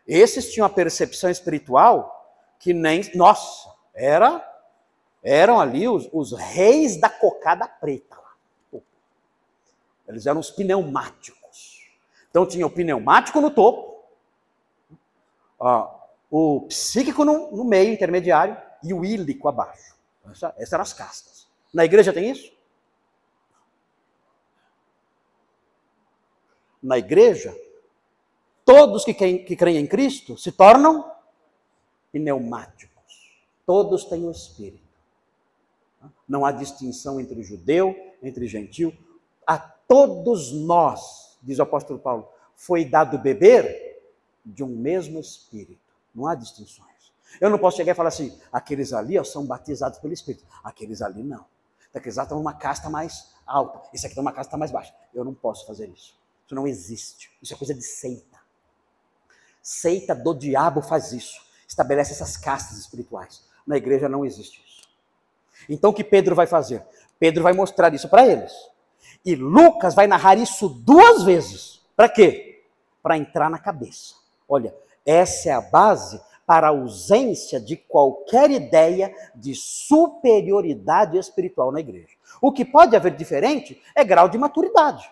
Esses tinham a percepção espiritual que nem... Nossa, eram ali os reis da cocada preta. Lá. Eles eram os pneumáticos. Então tinha o pneumático no topo, o psíquico no meio, intermediário, e o ílico abaixo. Essas eram as castas. Na igreja tem isso? Na igreja, todos que creem em Cristo se tornam pneumáticos. Todos têm o Espírito. Não há distinção entre judeu, entre gentil. A todos nós, diz o apóstolo Paulo, foi dado beber de um mesmo Espírito. Não há distinções. Eu não posso chegar e falar assim, aqueles ali ó, são batizados pelo Espírito. Aqueles ali não. Aqueles lá estão numa casta mais alta. Esse aqui está numa casta mais baixa. Eu não posso fazer isso. Isso não existe. Isso é coisa de seita. Seita do diabo faz isso. Estabelece essas castas espirituais. Na igreja não existe isso. Então o que Pedro vai fazer? Pedro vai mostrar isso para eles. E Lucas vai narrar isso 2 vezes. Para quê? Para entrar na cabeça. Olha, essa é a base para a ausência de qualquer ideia de superioridade espiritual na igreja. O que pode haver diferente é grau de maturidade.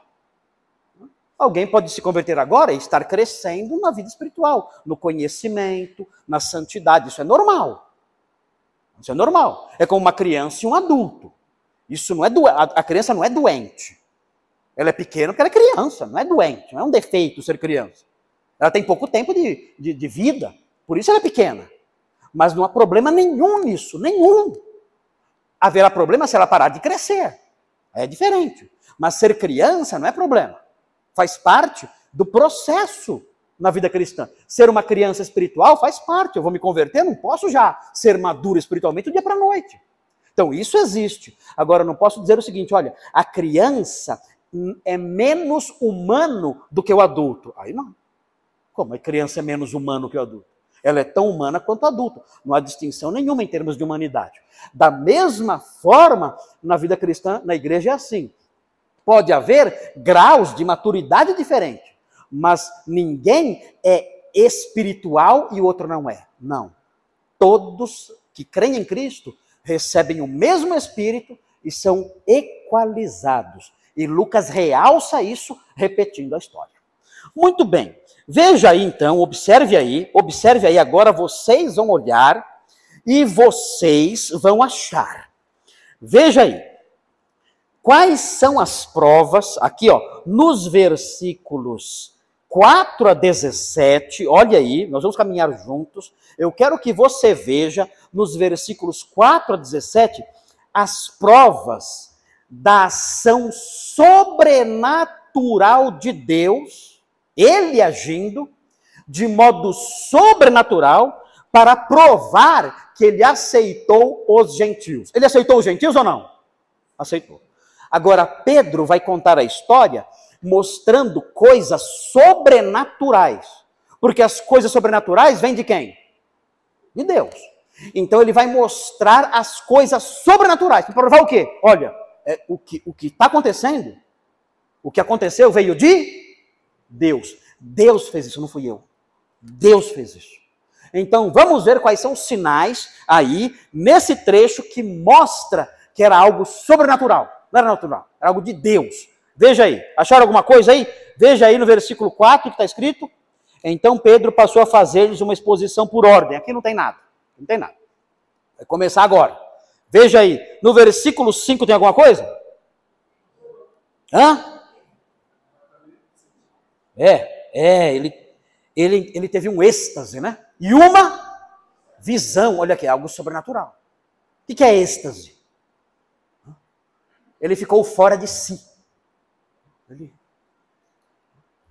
Alguém pode se converter agora e estar crescendo na vida espiritual, no conhecimento, na santidade. Isso é normal. Isso é normal. É como uma criança e um adulto. Isso não é a criança não é doente. Ela é pequena porque ela é criança, não é doente. Não é um defeito ser criança. Ela tem pouco tempo de vida. Por isso ela é pequena. Mas não há problema nenhum nisso, nenhum. Haverá problema se ela parar de crescer. É diferente. Mas ser criança não é problema. Faz parte do processo na vida cristã. Ser uma criança espiritual faz parte. Eu vou me converter, não posso já ser maduro espiritualmente do dia para a noite. Então isso existe. Agora eu não posso dizer o seguinte, olha, a criança é menos humano do que o adulto. Aí não. Como a criança é menos humano que o adulto? Ela é tão humana quanto o adulto. Não há distinção nenhuma em termos de humanidade. Da mesma forma, na vida cristã, na igreja é assim. Pode haver graus de maturidade diferentes, mas ninguém é espiritual e o outro não é. Não. Todos que creem em Cristo recebem o mesmo Espírito e são equalizados. E Lucas realça isso repetindo a história. Muito bem. Veja aí então, observe aí agora vocês vão olhar e vocês vão achar. Veja aí. Quais são as provas, aqui ó, nos versículos 4 a 17, olha aí, nós vamos caminhar juntos, eu quero que você veja nos versículos 4 a 17, as provas da ação sobrenatural de Deus, Ele agindo de modo sobrenatural para provar que Ele aceitou os gentios. Ele aceitou os gentios ou não? Aceitou. Agora, Pedro vai contar a história mostrando coisas sobrenaturais. Porque as coisas sobrenaturais vêm de quem? De Deus. Então ele vai mostrar as coisas sobrenaturais. Para provar o quê? Olha, o que está acontecendo, o que aconteceu veio de Deus. Deus fez isso, não fui eu. Deus fez isso. Então vamos ver quais são os sinais aí, nesse trecho que mostra que era algo sobrenatural. Não era natural, era algo de Deus. Veja aí, acharam alguma coisa aí? Veja aí no versículo 4 que está escrito. Então Pedro passou a fazer-lhes uma exposição por ordem. Aqui não tem nada, não tem nada. Vai começar agora. Veja aí, no versículo 5 tem alguma coisa? Hã? Ele teve um êxtase, né? E uma visão, olha aqui, algo sobrenatural. O que é êxtase? Ele ficou fora de si.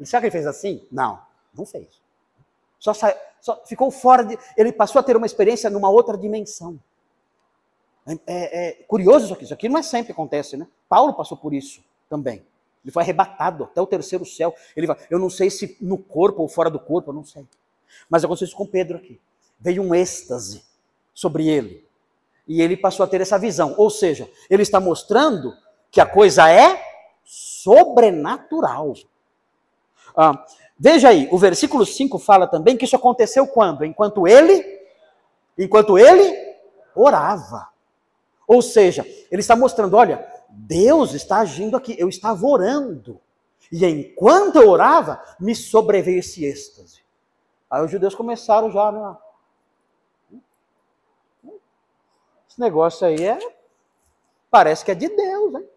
Será que ele fez assim? Não, não fez. Só ficou fora de... Ele passou a ter uma experiência numa outra dimensão. É curioso isso aqui. Isso aqui não é sempre que acontece, né? Paulo passou por isso também. Ele foi arrebatado até o 3º céu. Eu não sei se no corpo ou fora do corpo, eu não sei. Mas aconteceu isso com Pedro aqui. Veio um êxtase sobre ele. E ele passou a ter essa visão. Ou seja, ele está mostrando que a coisa é sobrenatural. Veja aí, o versículo 5 fala também que isso aconteceu quando? Enquanto ele orava. Ou seja, ele está mostrando, olha, Deus está agindo aqui, eu estava orando. E enquanto eu orava, me sobreveio esse êxtase. Aí os judeus começaram já, né? Esse negócio aí parece que é de Deus, hein?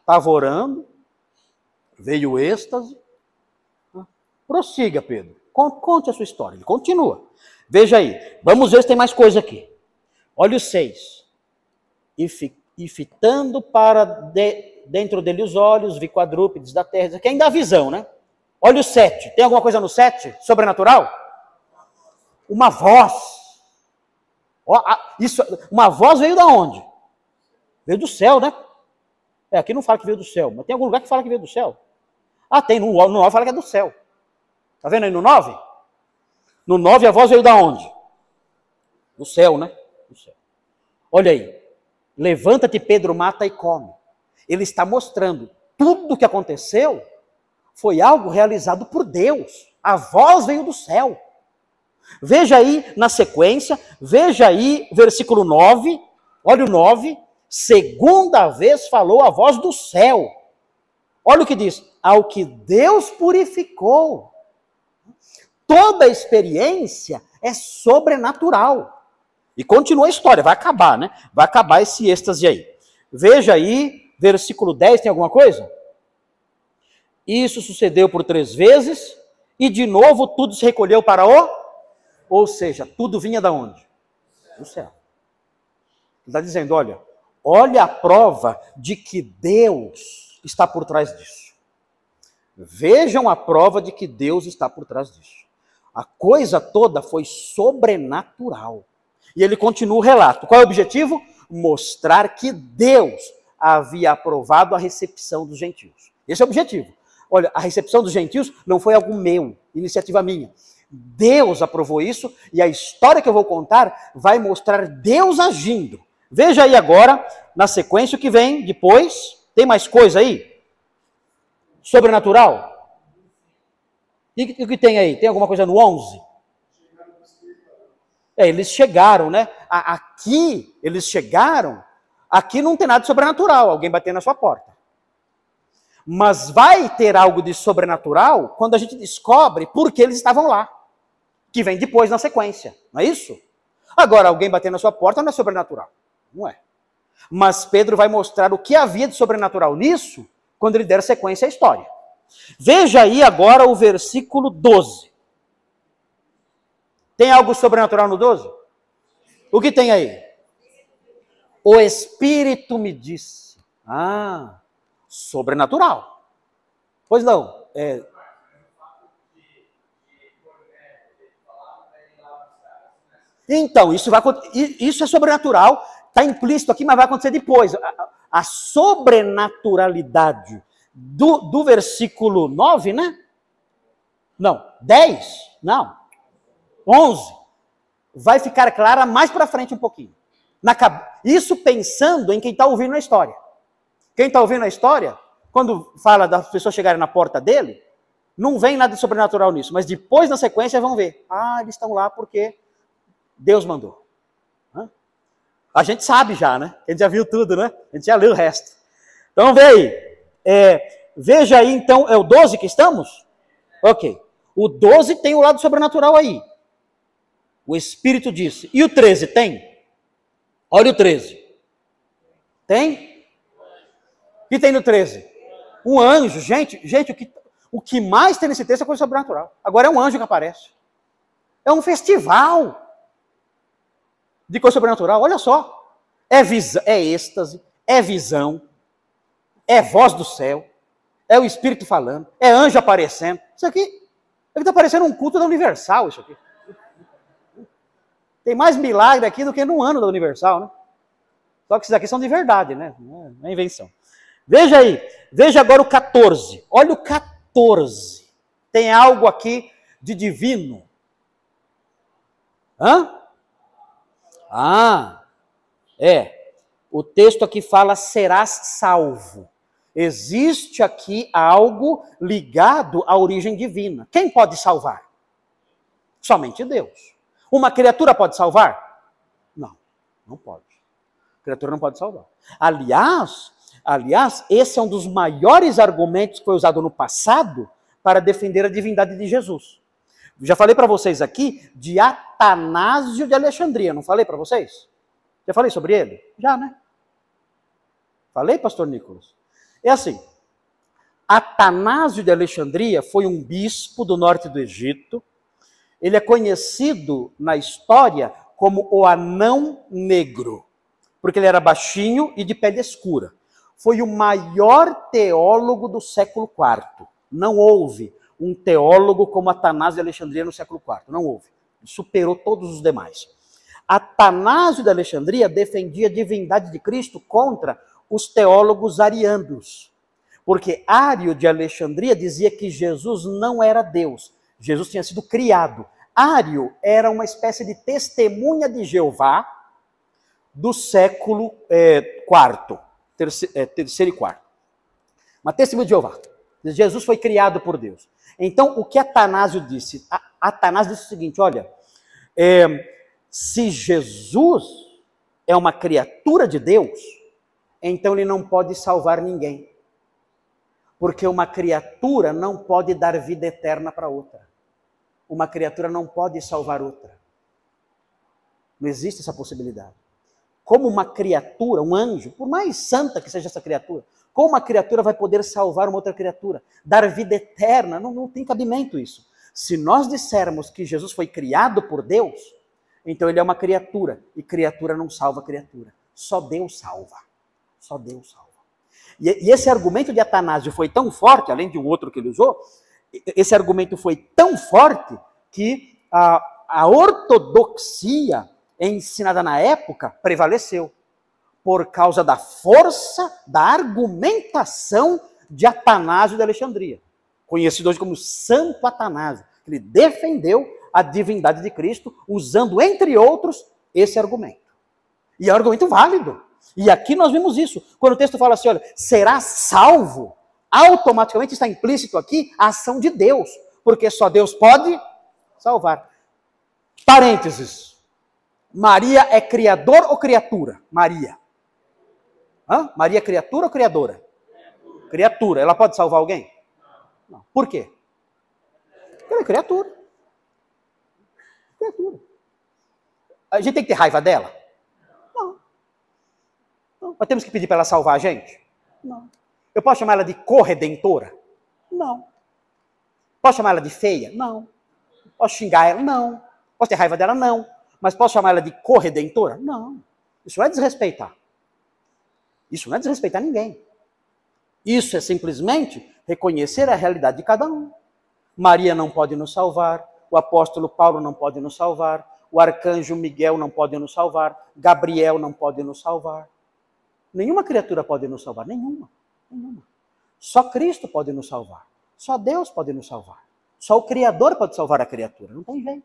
Estava orando, veio o êxtase. Prossiga, Pedro. Conte a sua história. Ele continua. Veja aí. Vamos ver se tem mais coisa aqui. Olha o 6. E fitando para dentro dele os olhos, vi quadrúpedes da terra. Isso aqui ainda é a visão, né? Olha o 7. Tem alguma coisa no 7? Sobrenatural? Uma voz. Ó, isso, uma voz veio da onde? Veio do céu, né? Aqui não fala que veio do céu, mas tem algum lugar que fala que veio do céu. Tem, no 9 fala que é do céu. Tá vendo aí no 9? No 9 a voz veio da onde? Do céu, né? Do céu. Olha aí. Levanta-te, Pedro, mata e come. Ele está mostrando tudo o que aconteceu foi algo realizado por Deus. A voz veio do céu. Veja aí na sequência, veja aí versículo 9, olha o 9, segunda vez falou a voz do céu. Olha o que diz, ao que Deus purificou. Toda experiência é sobrenatural. E continua a história, vai acabar, né? Vai acabar esse êxtase aí. Veja aí, versículo 10, tem alguma coisa? Isso sucedeu por 3 vezes, e de novo tudo se recolheu para o... Ou seja, tudo vinha da onde? Do céu. Ele está dizendo, olha a prova de que Deus está por trás disso. Vejam a prova de que Deus está por trás disso. A coisa toda foi sobrenatural. E ele continua o relato. Qual é o objetivo? Mostrar que Deus havia aprovado a recepção dos gentios. Esse é o objetivo. Olha, a recepção dos gentios não foi algo meu, iniciativa minha. Deus aprovou isso e a história que eu vou contar vai mostrar Deus agindo. Veja aí agora, na sequência, o que vem depois. Tem mais coisa aí? Sobrenatural? E o que tem aí? Tem alguma coisa no 11? Eles chegaram, né? Aqui, eles chegaram. Aqui não tem nada de sobrenatural, alguém batendo na sua porta. Mas vai ter algo de sobrenatural quando a gente descobre por que eles estavam lá. Que vem depois na sequência, não é isso? Agora, alguém bater na sua porta não é sobrenatural. Não é. Mas Pedro vai mostrar o que havia de sobrenatural nisso quando ele der sequência à história. Veja aí agora o versículo 12. Tem algo sobrenatural no 12? O que tem aí? O Espírito me disse. Sobrenatural. Pois não. Então, isso é sobrenatural, está implícito aqui, mas vai acontecer depois. A sobrenaturalidade do versículo 9, né? Não, 10, não, 11, vai ficar clara mais para frente um pouquinho. Isso pensando em quem está ouvindo a história. Quem está ouvindo a história, quando fala das pessoas chegarem na porta dele, não vem nada de sobrenatural nisso, mas depois, na sequência, vão ver. Eles estão lá porque Deus mandou. A gente sabe já, né? A gente já viu tudo, né? A gente já leu o resto. Então, vamos ver aí. Veja aí, então, é o 12 que estamos? Ok. O 12 tem o lado sobrenatural aí. O Espírito disse. E o 13 tem? Olha o 13. Tem? O que tem no 13? Um anjo. Gente, o que mais tem nesse texto é coisa sobrenatural. Agora é um anjo que aparece. É um festival de coisa sobrenatural, olha só. É êxtase, é visão, é voz do céu, é o Espírito falando, é anjo aparecendo. Isso aqui está parecendo um culto da Universal, isso aqui. Tem mais milagre aqui do que no ano da Universal, né? Só que esses aqui são de verdade, né? Não é invenção. Veja aí, veja agora o 14. Olha o 14. Tem algo aqui de divino. O texto aqui fala, serás salvo. Existe aqui algo ligado à origem divina. Quem pode salvar? Somente Deus. Uma criatura pode salvar? Não pode. A criatura não pode salvar. Aliás, esse é um dos maiores argumentos que foi usado no passado para defender a divindade de Jesus. Já falei para vocês aqui de Atanásio de Alexandria, não falei para vocês? Já falei sobre ele? Já, né? Falei, pastor Nicolas? É assim, Atanásio de Alexandria foi um bispo do norte do Egito. Ele é conhecido na história como o anão negro, porque ele era baixinho e de pele escura. Foi o maior teólogo do século IV. Não houve um teólogo como Atanásio de Alexandria no século IV. Não houve. Superou todos os demais. Atanásio de Alexandria defendia a divindade de Cristo contra os teólogos arianos. Porque Ário de Alexandria dizia que Jesus não era Deus. Jesus tinha sido criado. Ário era uma espécie de testemunha de Jeová do século terceiro e quarto. Uma testemunha de Jeová. Jesus foi criado por Deus. Então, o que Atanásio disse? Atanásio disse o seguinte, olha, se Jesus é uma criatura de Deus, então ele não pode salvar ninguém. Porque uma criatura não pode dar vida eterna para outra. Uma criatura não pode salvar outra. Não existe essa possibilidade. Como uma criatura, um anjo, por mais santa que seja essa criatura, como uma criatura vai poder salvar uma outra criatura? Dar vida eterna? Não tem cabimento isso. Se nós dissermos que Jesus foi criado por Deus, então ele é uma criatura, e criatura não salva criatura. Só Deus salva. Só Deus salva. E esse argumento de Atanásio foi tão forte, além de um outro que ele usou, esse argumento foi tão forte que a ortodoxia ensinada na época prevaleceu, por causa da força da argumentação de Atanásio de Alexandria, conhecido hoje como Santo Atanásio. Ele defendeu a divindade de Cristo usando, entre outros, esse argumento. E é um argumento válido. E aqui nós vimos isso. Quando o texto fala assim, olha, será salvo, automaticamente está implícito aqui a ação de Deus, porque só Deus pode salvar. Parênteses. Maria é criador ou criatura? Maria. Maria é criatura ou criadora? Criatura. Ela pode salvar alguém? Não. Por quê? Porque ela é criatura. Criatura. A gente tem que ter raiva dela? Não. Nós temos que pedir para ela salvar a gente? Não. Eu posso chamar ela de corredentora? Não. Posso chamar ela de feia? Não. Posso xingar ela? Não. Posso ter raiva dela? Não. Mas posso chamar ela de corredentora? Não. Isso não é desrespeitar. Isso não é desrespeitar ninguém. Isso é simplesmente reconhecer a realidade de cada um. Maria não pode nos salvar, o apóstolo Paulo não pode nos salvar, o arcanjo Miguel não pode nos salvar, Gabriel não pode nos salvar. Nenhuma criatura pode nos salvar, nenhuma. Só Cristo pode nos salvar. Só Deus pode nos salvar. Só o Criador pode salvar a criatura. Não tem jeito.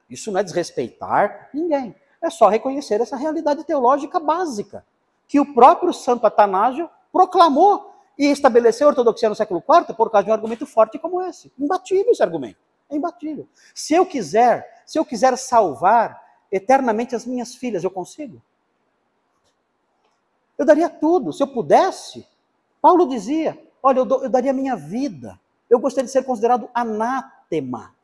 Isso não é desrespeitar ninguém. É só reconhecer essa realidade teológica básica que o próprio Santo Atanásio proclamou e estabeleceu a ortodoxia no século IV por causa de um argumento forte como esse. Imbatível esse argumento. É imbatível. Se eu quiser salvar eternamente as minhas filhas, eu consigo? Eu daria tudo. Se eu pudesse, Paulo dizia, olha, eu daria a minha vida. Eu gostaria de ser considerado anátema,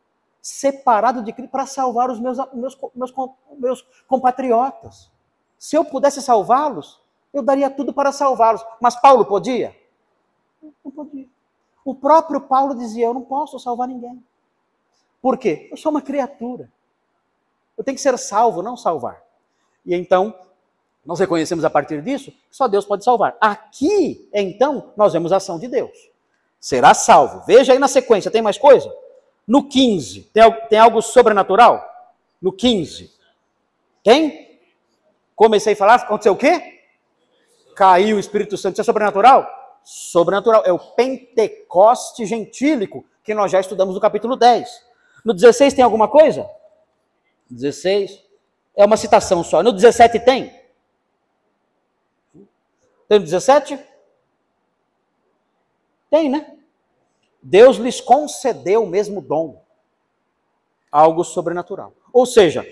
separado de Cristo para salvar os meus compatriotas. Se eu pudesse salvá-los, eu daria tudo para salvá-los. Mas Paulo podia? Não podia. O próprio Paulo dizia, eu não posso salvar ninguém. Por quê? Eu sou uma criatura. Eu tenho que ser salvo, não salvar. E então, nós reconhecemos a partir disso, que só Deus pode salvar. Aqui, então, nós vemos a ação de Deus. Será salvo. Veja aí na sequência, tem mais coisa? No 15, tem algo sobrenatural? No 15. Tem? Comecei a falar, aconteceu o quê? Caiu o Espírito Santo. Isso é sobrenatural? Sobrenatural. É o Pentecoste gentílico, que nós já estudamos no capítulo 10. No 16 tem alguma coisa? 16 é uma citação só. No 17 tem? Tem no 17? Tem, né? Deus lhes concedeu o mesmo dom. Algo sobrenatural. Ou seja,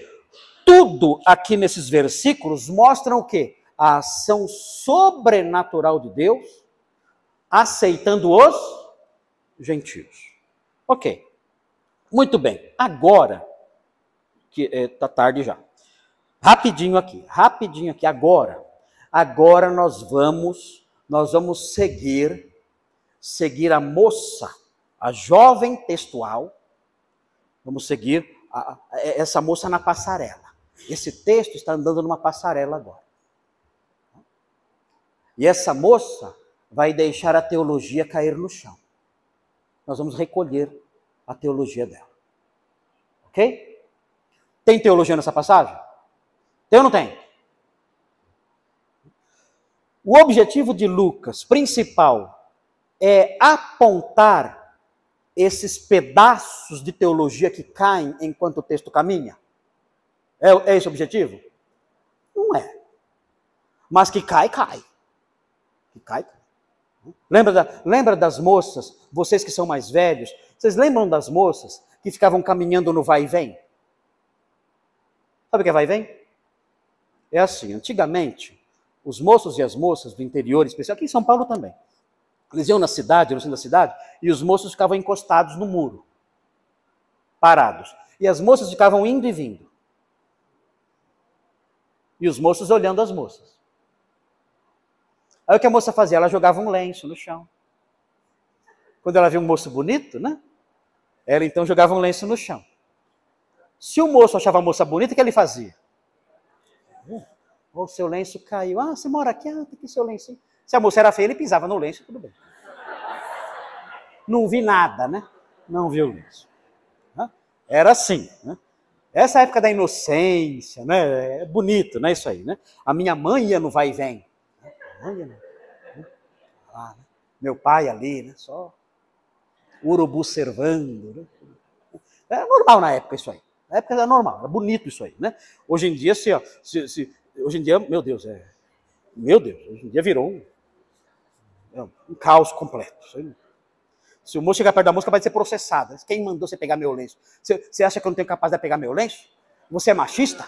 tudo aqui nesses versículos mostram o quê? A ação sobrenatural de Deus aceitando os gentios. Ok. Muito bem. Agora, que está tarde já. Rapidinho aqui. Agora nós vamos seguir a moça, a jovem textual. Vamos seguir essa moça na passarela. Esse texto está andando numa passarela agora. E essa moça vai deixar a teologia cair no chão. Nós vamos recolher a teologia dela. Ok? Tem teologia nessa passagem? Tem ou não tem? O objetivo de Lucas, principal, é apontar esses pedaços de teologia que caem enquanto o texto caminha. É esse o objetivo? Não é. Mas que cai, cai. Que cai, cai. Lembra das moças, vocês que são mais velhos, vocês lembram das moças que ficavam caminhando no vai e vem? Sabe o que é vai e vem? É assim, antigamente, os moços e as moças do interior, especial aqui em São Paulo também, eles iam na cidade, no centro da cidade, e os moços ficavam encostados no muro, parados. E as moças ficavam indo e vindo. E os moços olhando as moças. Aí o que a moça fazia? Ela jogava um lenço no chão. Quando ela via um moço bonito, né? Ela então jogava um lenço no chão. Se o moço achava a moça bonita, o que ele fazia? O seu lenço caiu. Ah, você mora aqui? Ah, tem aqui seu lenço. Se a moça era feia, ele pisava no lenço, tudo bem. Não vi nada, né? Não viu o lenço. Era assim, né? Essa época da inocência, né? É bonito, né? Isso aí, né? A minha mãe ia no vai e vem. Meu pai ali, né? Só urubu servando, né? Era normal na época isso aí. Na época era normal, era bonito isso aí, né? Hoje em dia, hoje em dia, meu Deus, hoje em dia virou um caos completo. Se o moço chegar perto da moça, vai ser processado. Quem mandou você pegar meu lenço? Você acha que eu não tenho capacidade de pegar meu lenço? Você é machista?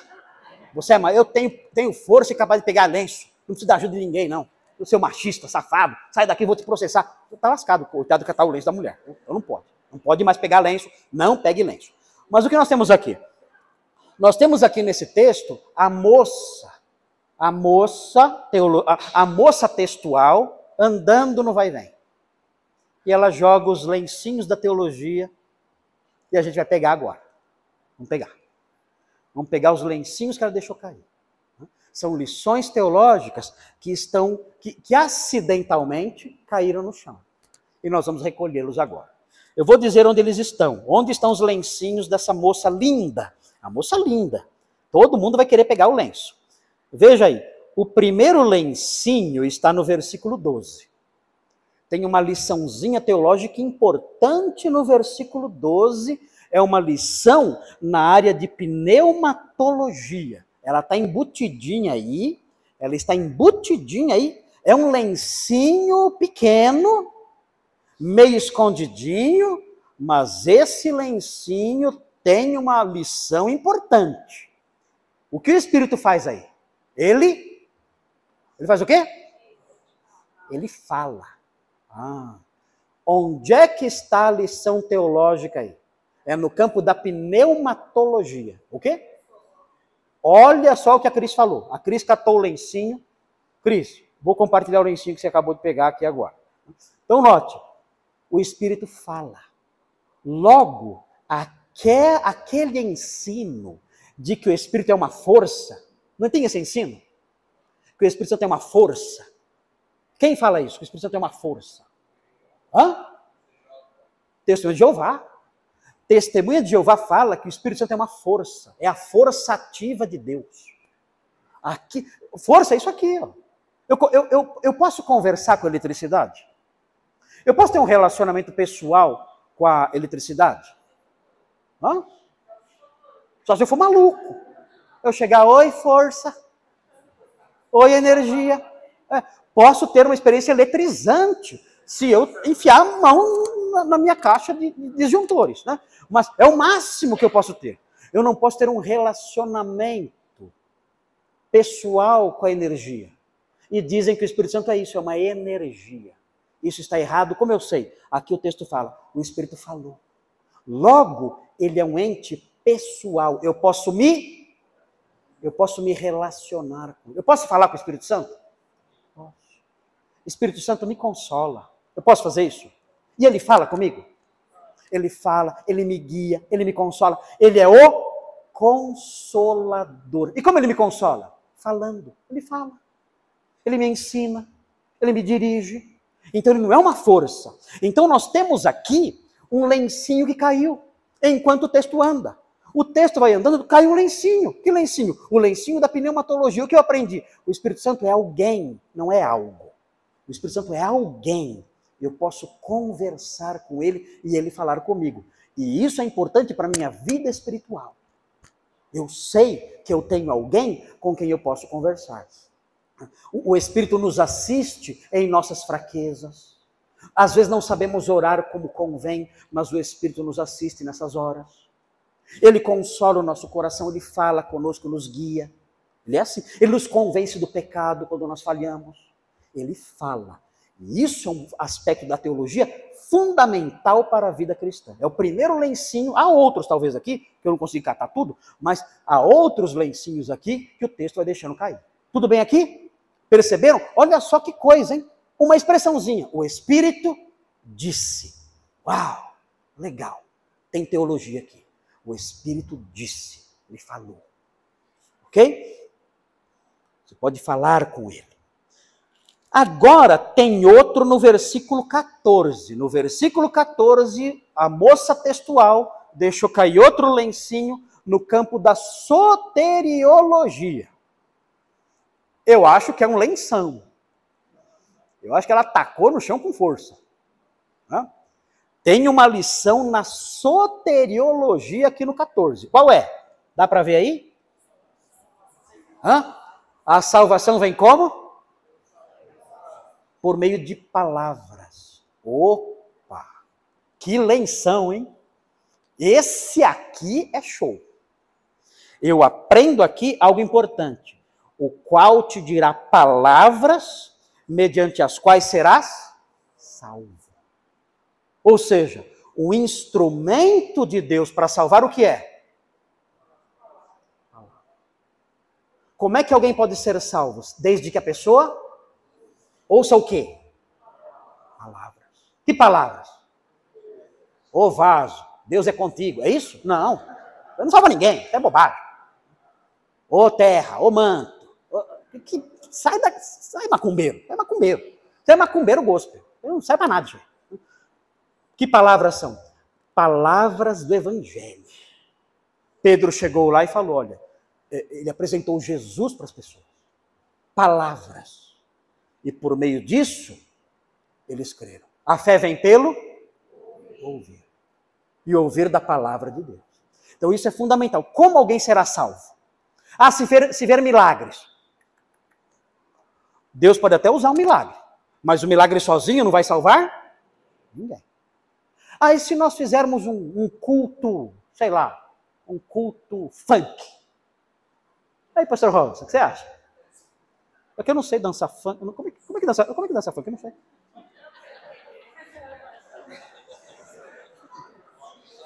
Eu tenho força e capaz de pegar lenço. Não precisa da ajuda de ninguém, não. O seu machista, safado, sai daqui, vou te processar. Você tá lascado, coitado, catar o lenço da mulher. Eu não pode. Não pode mais pegar lenço, não pegue lenço. Mas o que nós temos aqui? Nós temos aqui nesse texto a moça textual andando no vai e vem. E ela joga os lencinhos da teologia e a gente vai pegar agora. Vamos pegar os lencinhos que ela deixou cair. São lições teológicas que acidentalmente caíram no chão. E nós vamos recolhê-los agora. Eu vou dizer onde eles estão. Onde estão os lencinhos dessa moça linda? A moça linda. Todo mundo vai querer pegar o lenço. Veja aí. O primeiro lencinho está no versículo 12. Tem uma liçãozinha teológica importante no versículo 12. É uma lição na área de pneumatologia. Ela está embutidinha aí. É um lencinho pequeno, meio escondidinho, mas esse lencinho tem uma lição importante. O que o Espírito faz aí? Ele faz o quê? Ele fala. Onde é que está a lição teológica aí? É no campo da pneumatologia. O quê? Olha só o que a Cris falou. A Cris catou o lencinho. Cris, vou compartilhar o lencinho que você acabou de pegar aqui agora. Então note, o Espírito fala. Logo, aquele ensino de que o Espírito é uma força, não tem esse ensino? Que o Espírito Santo é uma força. Quem fala isso? Que o Espírito Santo é uma força. Testemunha de Jeová. Testemunha de Jeová fala que o Espírito Santo é uma força. É a força ativa de Deus. Força é isso aqui. Ó. Eu posso conversar com a eletricidade? Eu posso ter um relacionamento pessoal com a eletricidade? Só se eu for maluco. Eu chegar, oi força. Oi energia. Posso ter uma experiência eletrizante se eu enfiar a mão na minha caixa de disjuntores, né? Mas é o máximo que eu posso ter. Eu não posso ter um relacionamento pessoal com a energia. E dizem que o Espírito Santo é isso, é uma energia. Isso está errado, como eu sei? Aqui o texto fala, o Espírito falou. Logo, ele é um ente pessoal. Eu posso me relacionar com ele. Eu posso falar com o Espírito Santo? Posso. Espírito Santo me consola. Eu posso fazer isso? E ele fala comigo? Ele fala, ele me guia, ele me consola. Ele é o consolador. E como ele me consola? Falando. Ele fala. Ele me ensina. Ele me dirige. Então ele não é uma força. Então nós temos aqui um lencinho que caiu enquanto o texto anda. O texto vai andando, cai um lencinho. Que lencinho? O lencinho da pneumatologia. O que eu aprendi? O Espírito Santo é alguém, não é algo. O Espírito Santo é alguém. Eu posso conversar com ele e ele falar comigo. E isso é importante para a minha vida espiritual. Eu sei que eu tenho alguém com quem eu posso conversar. O Espírito nos assiste em nossas fraquezas. Às vezes não sabemos orar como convém, mas o Espírito nos assiste nessas horas. Ele consola o nosso coração, ele fala conosco, nos guia. Ele é assim. Ele nos convence do pecado quando nós falhamos. Ele fala. E isso é um aspecto da teologia fundamental para a vida cristã. É o primeiro lencinho, há outros talvez aqui, que eu não consigo catar tudo, mas há outros lencinhos aqui que o texto vai deixando cair. Tudo bem aqui? Perceberam? Olha só que coisa, hein? Uma expressãozinha. O Espírito disse. Uau, legal. Tem teologia aqui. O Espírito disse. Ele falou. Ok? Você pode falar com ele. Agora tem outro no versículo 14. No versículo 14, a moça textual deixou cair outro lencinho no campo da soteriologia. Eu acho que é um lenção. Eu acho que ela tacou no chão com força. Tem uma lição na soteriologia aqui no 14. Qual é? Dá para ver aí? A salvação vem como? Por meio de palavras. Opa! Que lenção, hein? Esse aqui é show. Eu aprendo aqui algo importante. O qual te dirá palavras mediante as quais serás salvo. Ou seja, o instrumento de Deus para salvar o que é? Como é que alguém pode ser salvo? Desde que a pessoa ouça o quê? Palavras. Que palavras? Ô vaso, Deus é contigo. É isso? Não. Eu não salvo ninguém. Isso é bobagem. Ô terra, ô manto. Sai macumbeiro. É macumbeiro. Você é macumbeiro gospel. Eu não sai para nada, gente. Que palavras são? Palavras do Evangelho. Pedro chegou lá e falou, olha, ele apresentou Jesus para as pessoas. Palavras. E por meio disso, eles creram. A fé vem pelo ouvir. E ouvir da palavra de Deus. Então isso é fundamental. Como alguém será salvo? Se ver milagres. Deus pode até usar um milagre. Mas o milagre sozinho não vai salvar? Ninguém. E se nós fizermos um culto, sei lá, um culto funk? Aí, pastor Robson, o que você acha? Porque eu não sei dançar funk. Como é que dança funk? Eu não sei.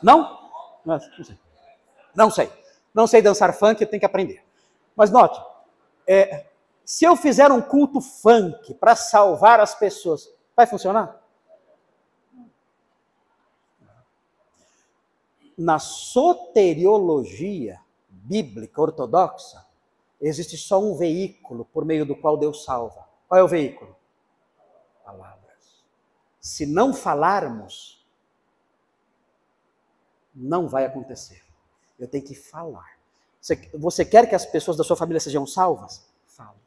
Não? Não sei. Não sei. Não sei dançar funk, eu tenho que aprender. Mas note, se eu fizer um culto funk para salvar as pessoas, vai funcionar? Na soteriologia bíblica ortodoxa, existe só um veículo por meio do qual Deus salva. Qual é o veículo? Palavras. Se não falarmos, não vai acontecer. Eu tenho que falar. Você quer que as pessoas da sua família sejam salvas? Fale.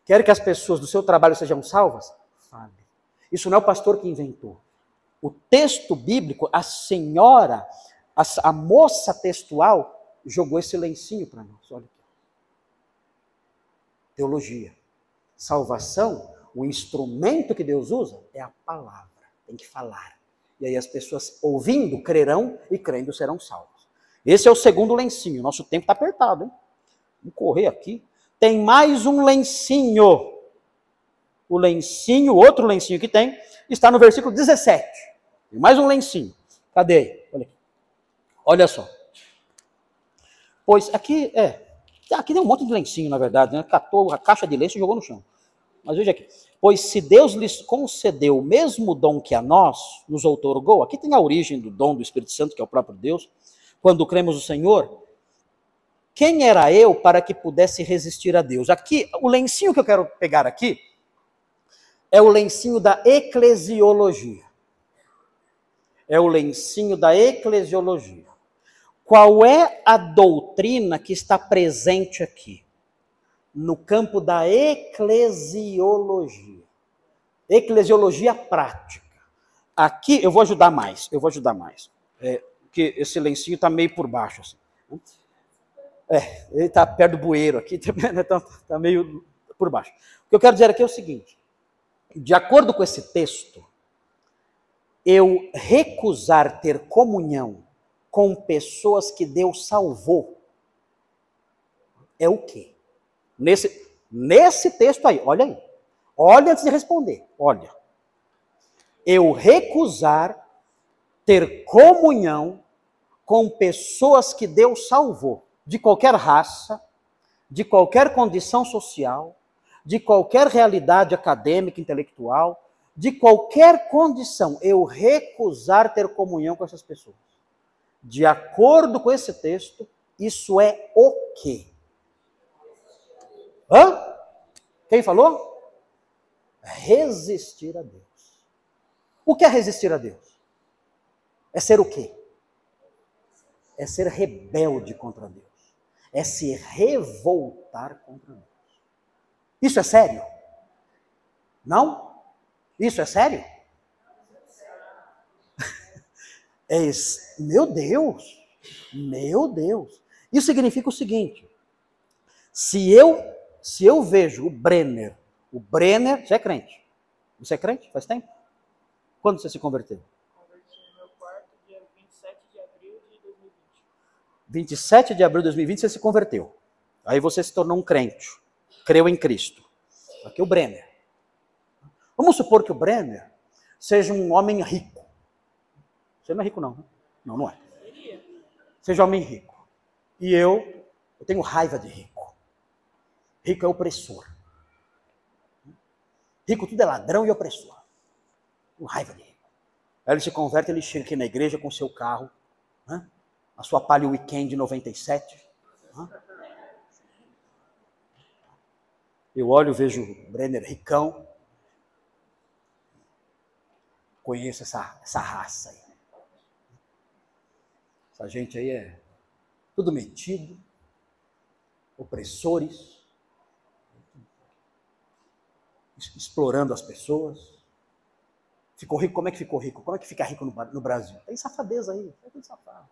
Quer que as pessoas do seu trabalho sejam salvas? Fale. Isso não é o pastor que inventou. O texto bíblico, a senhora, a moça textual, jogou esse lencinho para nós. Olha aqui. Teologia. Salvação, o instrumento que Deus usa é a palavra. Tem que falar. E aí as pessoas ouvindo crerão e crendo serão salvos. Esse é o segundo lencinho. Nosso tempo está apertado, hein? Vamos correr aqui. Tem mais um lencinho. O lencinho, outro lencinho que tem, está no versículo 17. Tem mais um lencinho. Cadê? Olha aqui. Olha só. Pois aqui tem um monte de lencinho, na verdade, né? Catou a caixa de lenço e jogou no chão. Mas veja aqui. Pois se Deus lhes concedeu o mesmo dom que a nós, nos outorgou, aqui tem a origem do dom do Espírito Santo, que é o próprio Deus, quando cremos no Senhor, quem era eu para que pudesse resistir a Deus? Aqui, o lencinho que eu quero pegar aqui, é o lencinho da eclesiologia. É o lencinho da eclesiologia. Qual é a doutrina que está presente aqui? No campo da eclesiologia. Eclesiologia prática. Aqui eu vou ajudar mais, porque esse lencinho está meio por baixo. Assim. Ele está perto do bueiro aqui, está meio por baixo. O que eu quero dizer aqui é o seguinte, de acordo com esse texto, eu recusar ter comunhão com pessoas que Deus salvou, é o quê? Nesse texto aí, olha aí. Olha antes de responder, olha. Eu recusar ter comunhão com pessoas que Deus salvou, de qualquer raça, de qualquer condição social, de qualquer realidade acadêmica, intelectual, de qualquer condição, eu recusar ter comunhão com essas pessoas. De acordo com esse texto, isso é o quê? Hã? Quem falou? Resistir a Deus. O que é resistir a Deus? É ser o quê? É ser rebelde contra Deus. É se revoltar contra Deus. Isso é sério? Não? Isso é sério? Meu Deus! Meu Deus! Isso significa o seguinte, se eu vejo o Brenner, você é crente? Você é crente? Faz tempo? Quando você se converteu? Converti no meu quarto, dia 27 de abril de 2020. 27 de abril de 2020 você se converteu. Aí você se tornou um crente. Creu em Cristo. Aqui é o Brenner. Vamos supor que o Brenner seja um homem rico. Você não é rico não, né? Não, não é. Seja um homem rico. E eu tenho raiva de rico. Rico é opressor. Rico tudo é ladrão e opressor. Com raiva de rico. Aí ele se converte, ele chega aqui na igreja com o seu carro, né? A sua Palio Weekend 97. Né? Eu olho, vejo o Brenner ricão. Conheço essa raça aí. Essa gente aí é tudo metido, opressores, explorando as pessoas. Ficou rico, como é que ficou rico? Como é que fica rico no Brasil? Tem safadeza aí, é tudo safado.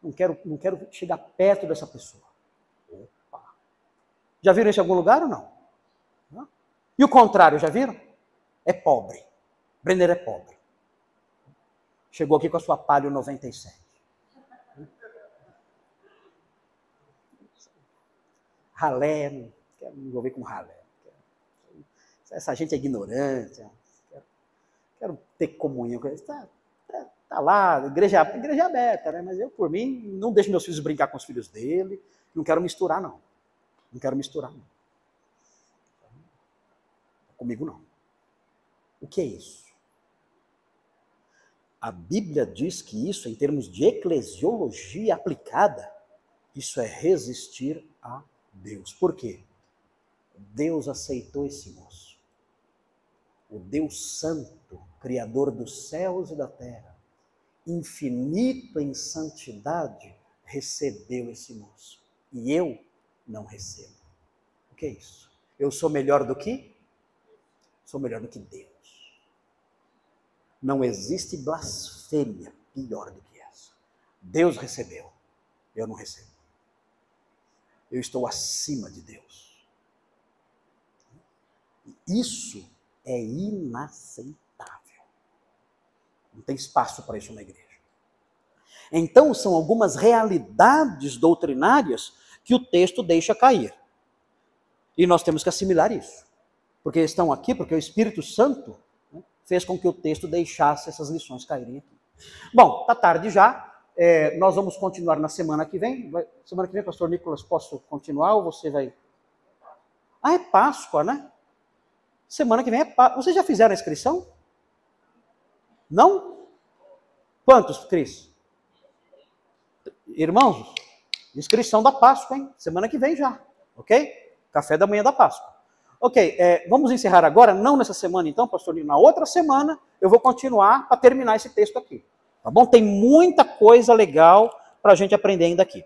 Não quero chegar perto dessa pessoa. Opa. Já viram isso em algum lugar ou não? Não? E o contrário, já viram? É pobre. Brenner é pobre. Chegou aqui com a sua Palio 97. Ralé, não quero me envolver com ralé. Essa gente é ignorante. Quero ter comunhão com eles. Tá lá, igreja aberta, né? Mas eu, por mim, não deixo meus filhos brincar com os filhos dele. Não quero misturar, não. Não quero misturar, não. Comigo, não. O que é isso? A Bíblia diz que isso, em termos de eclesiologia aplicada, isso é resistir a Deus. Por quê? Deus aceitou esse moço. O Deus Santo, Criador dos céus e da terra, infinito em santidade, recebeu esse moço. E eu não recebo. O que é isso? Eu sou melhor do que? Sou melhor do que Deus. Não existe blasfêmia pior do que essa. Deus recebeu, eu não recebo. Eu estou acima de Deus. Isso é inaceitável. Não tem espaço para isso na igreja. Então, são algumas realidades doutrinárias que o texto deixa cair. E nós temos que assimilar isso. Porque estão aqui, porque o Espírito Santo fez com que o texto deixasse essas lições caírem aqui. Bom, está tarde já. Nós vamos continuar na semana que vem. Semana que vem, pastor Nicolas, posso continuar ou você vai... Ah, é Páscoa, né? Semana que vem é Páscoa. Vocês já fizeram a inscrição? Não? Quantos, Cris? Irmãos, inscrição da Páscoa, hein? Semana que vem já, ok? Café da manhã da Páscoa. Ok, vamos encerrar agora, não nessa semana então, pastor Lino, na outra semana eu vou continuar para terminar esse texto aqui. Tá bom? Tem muita coisa legal para a gente aprender ainda aqui.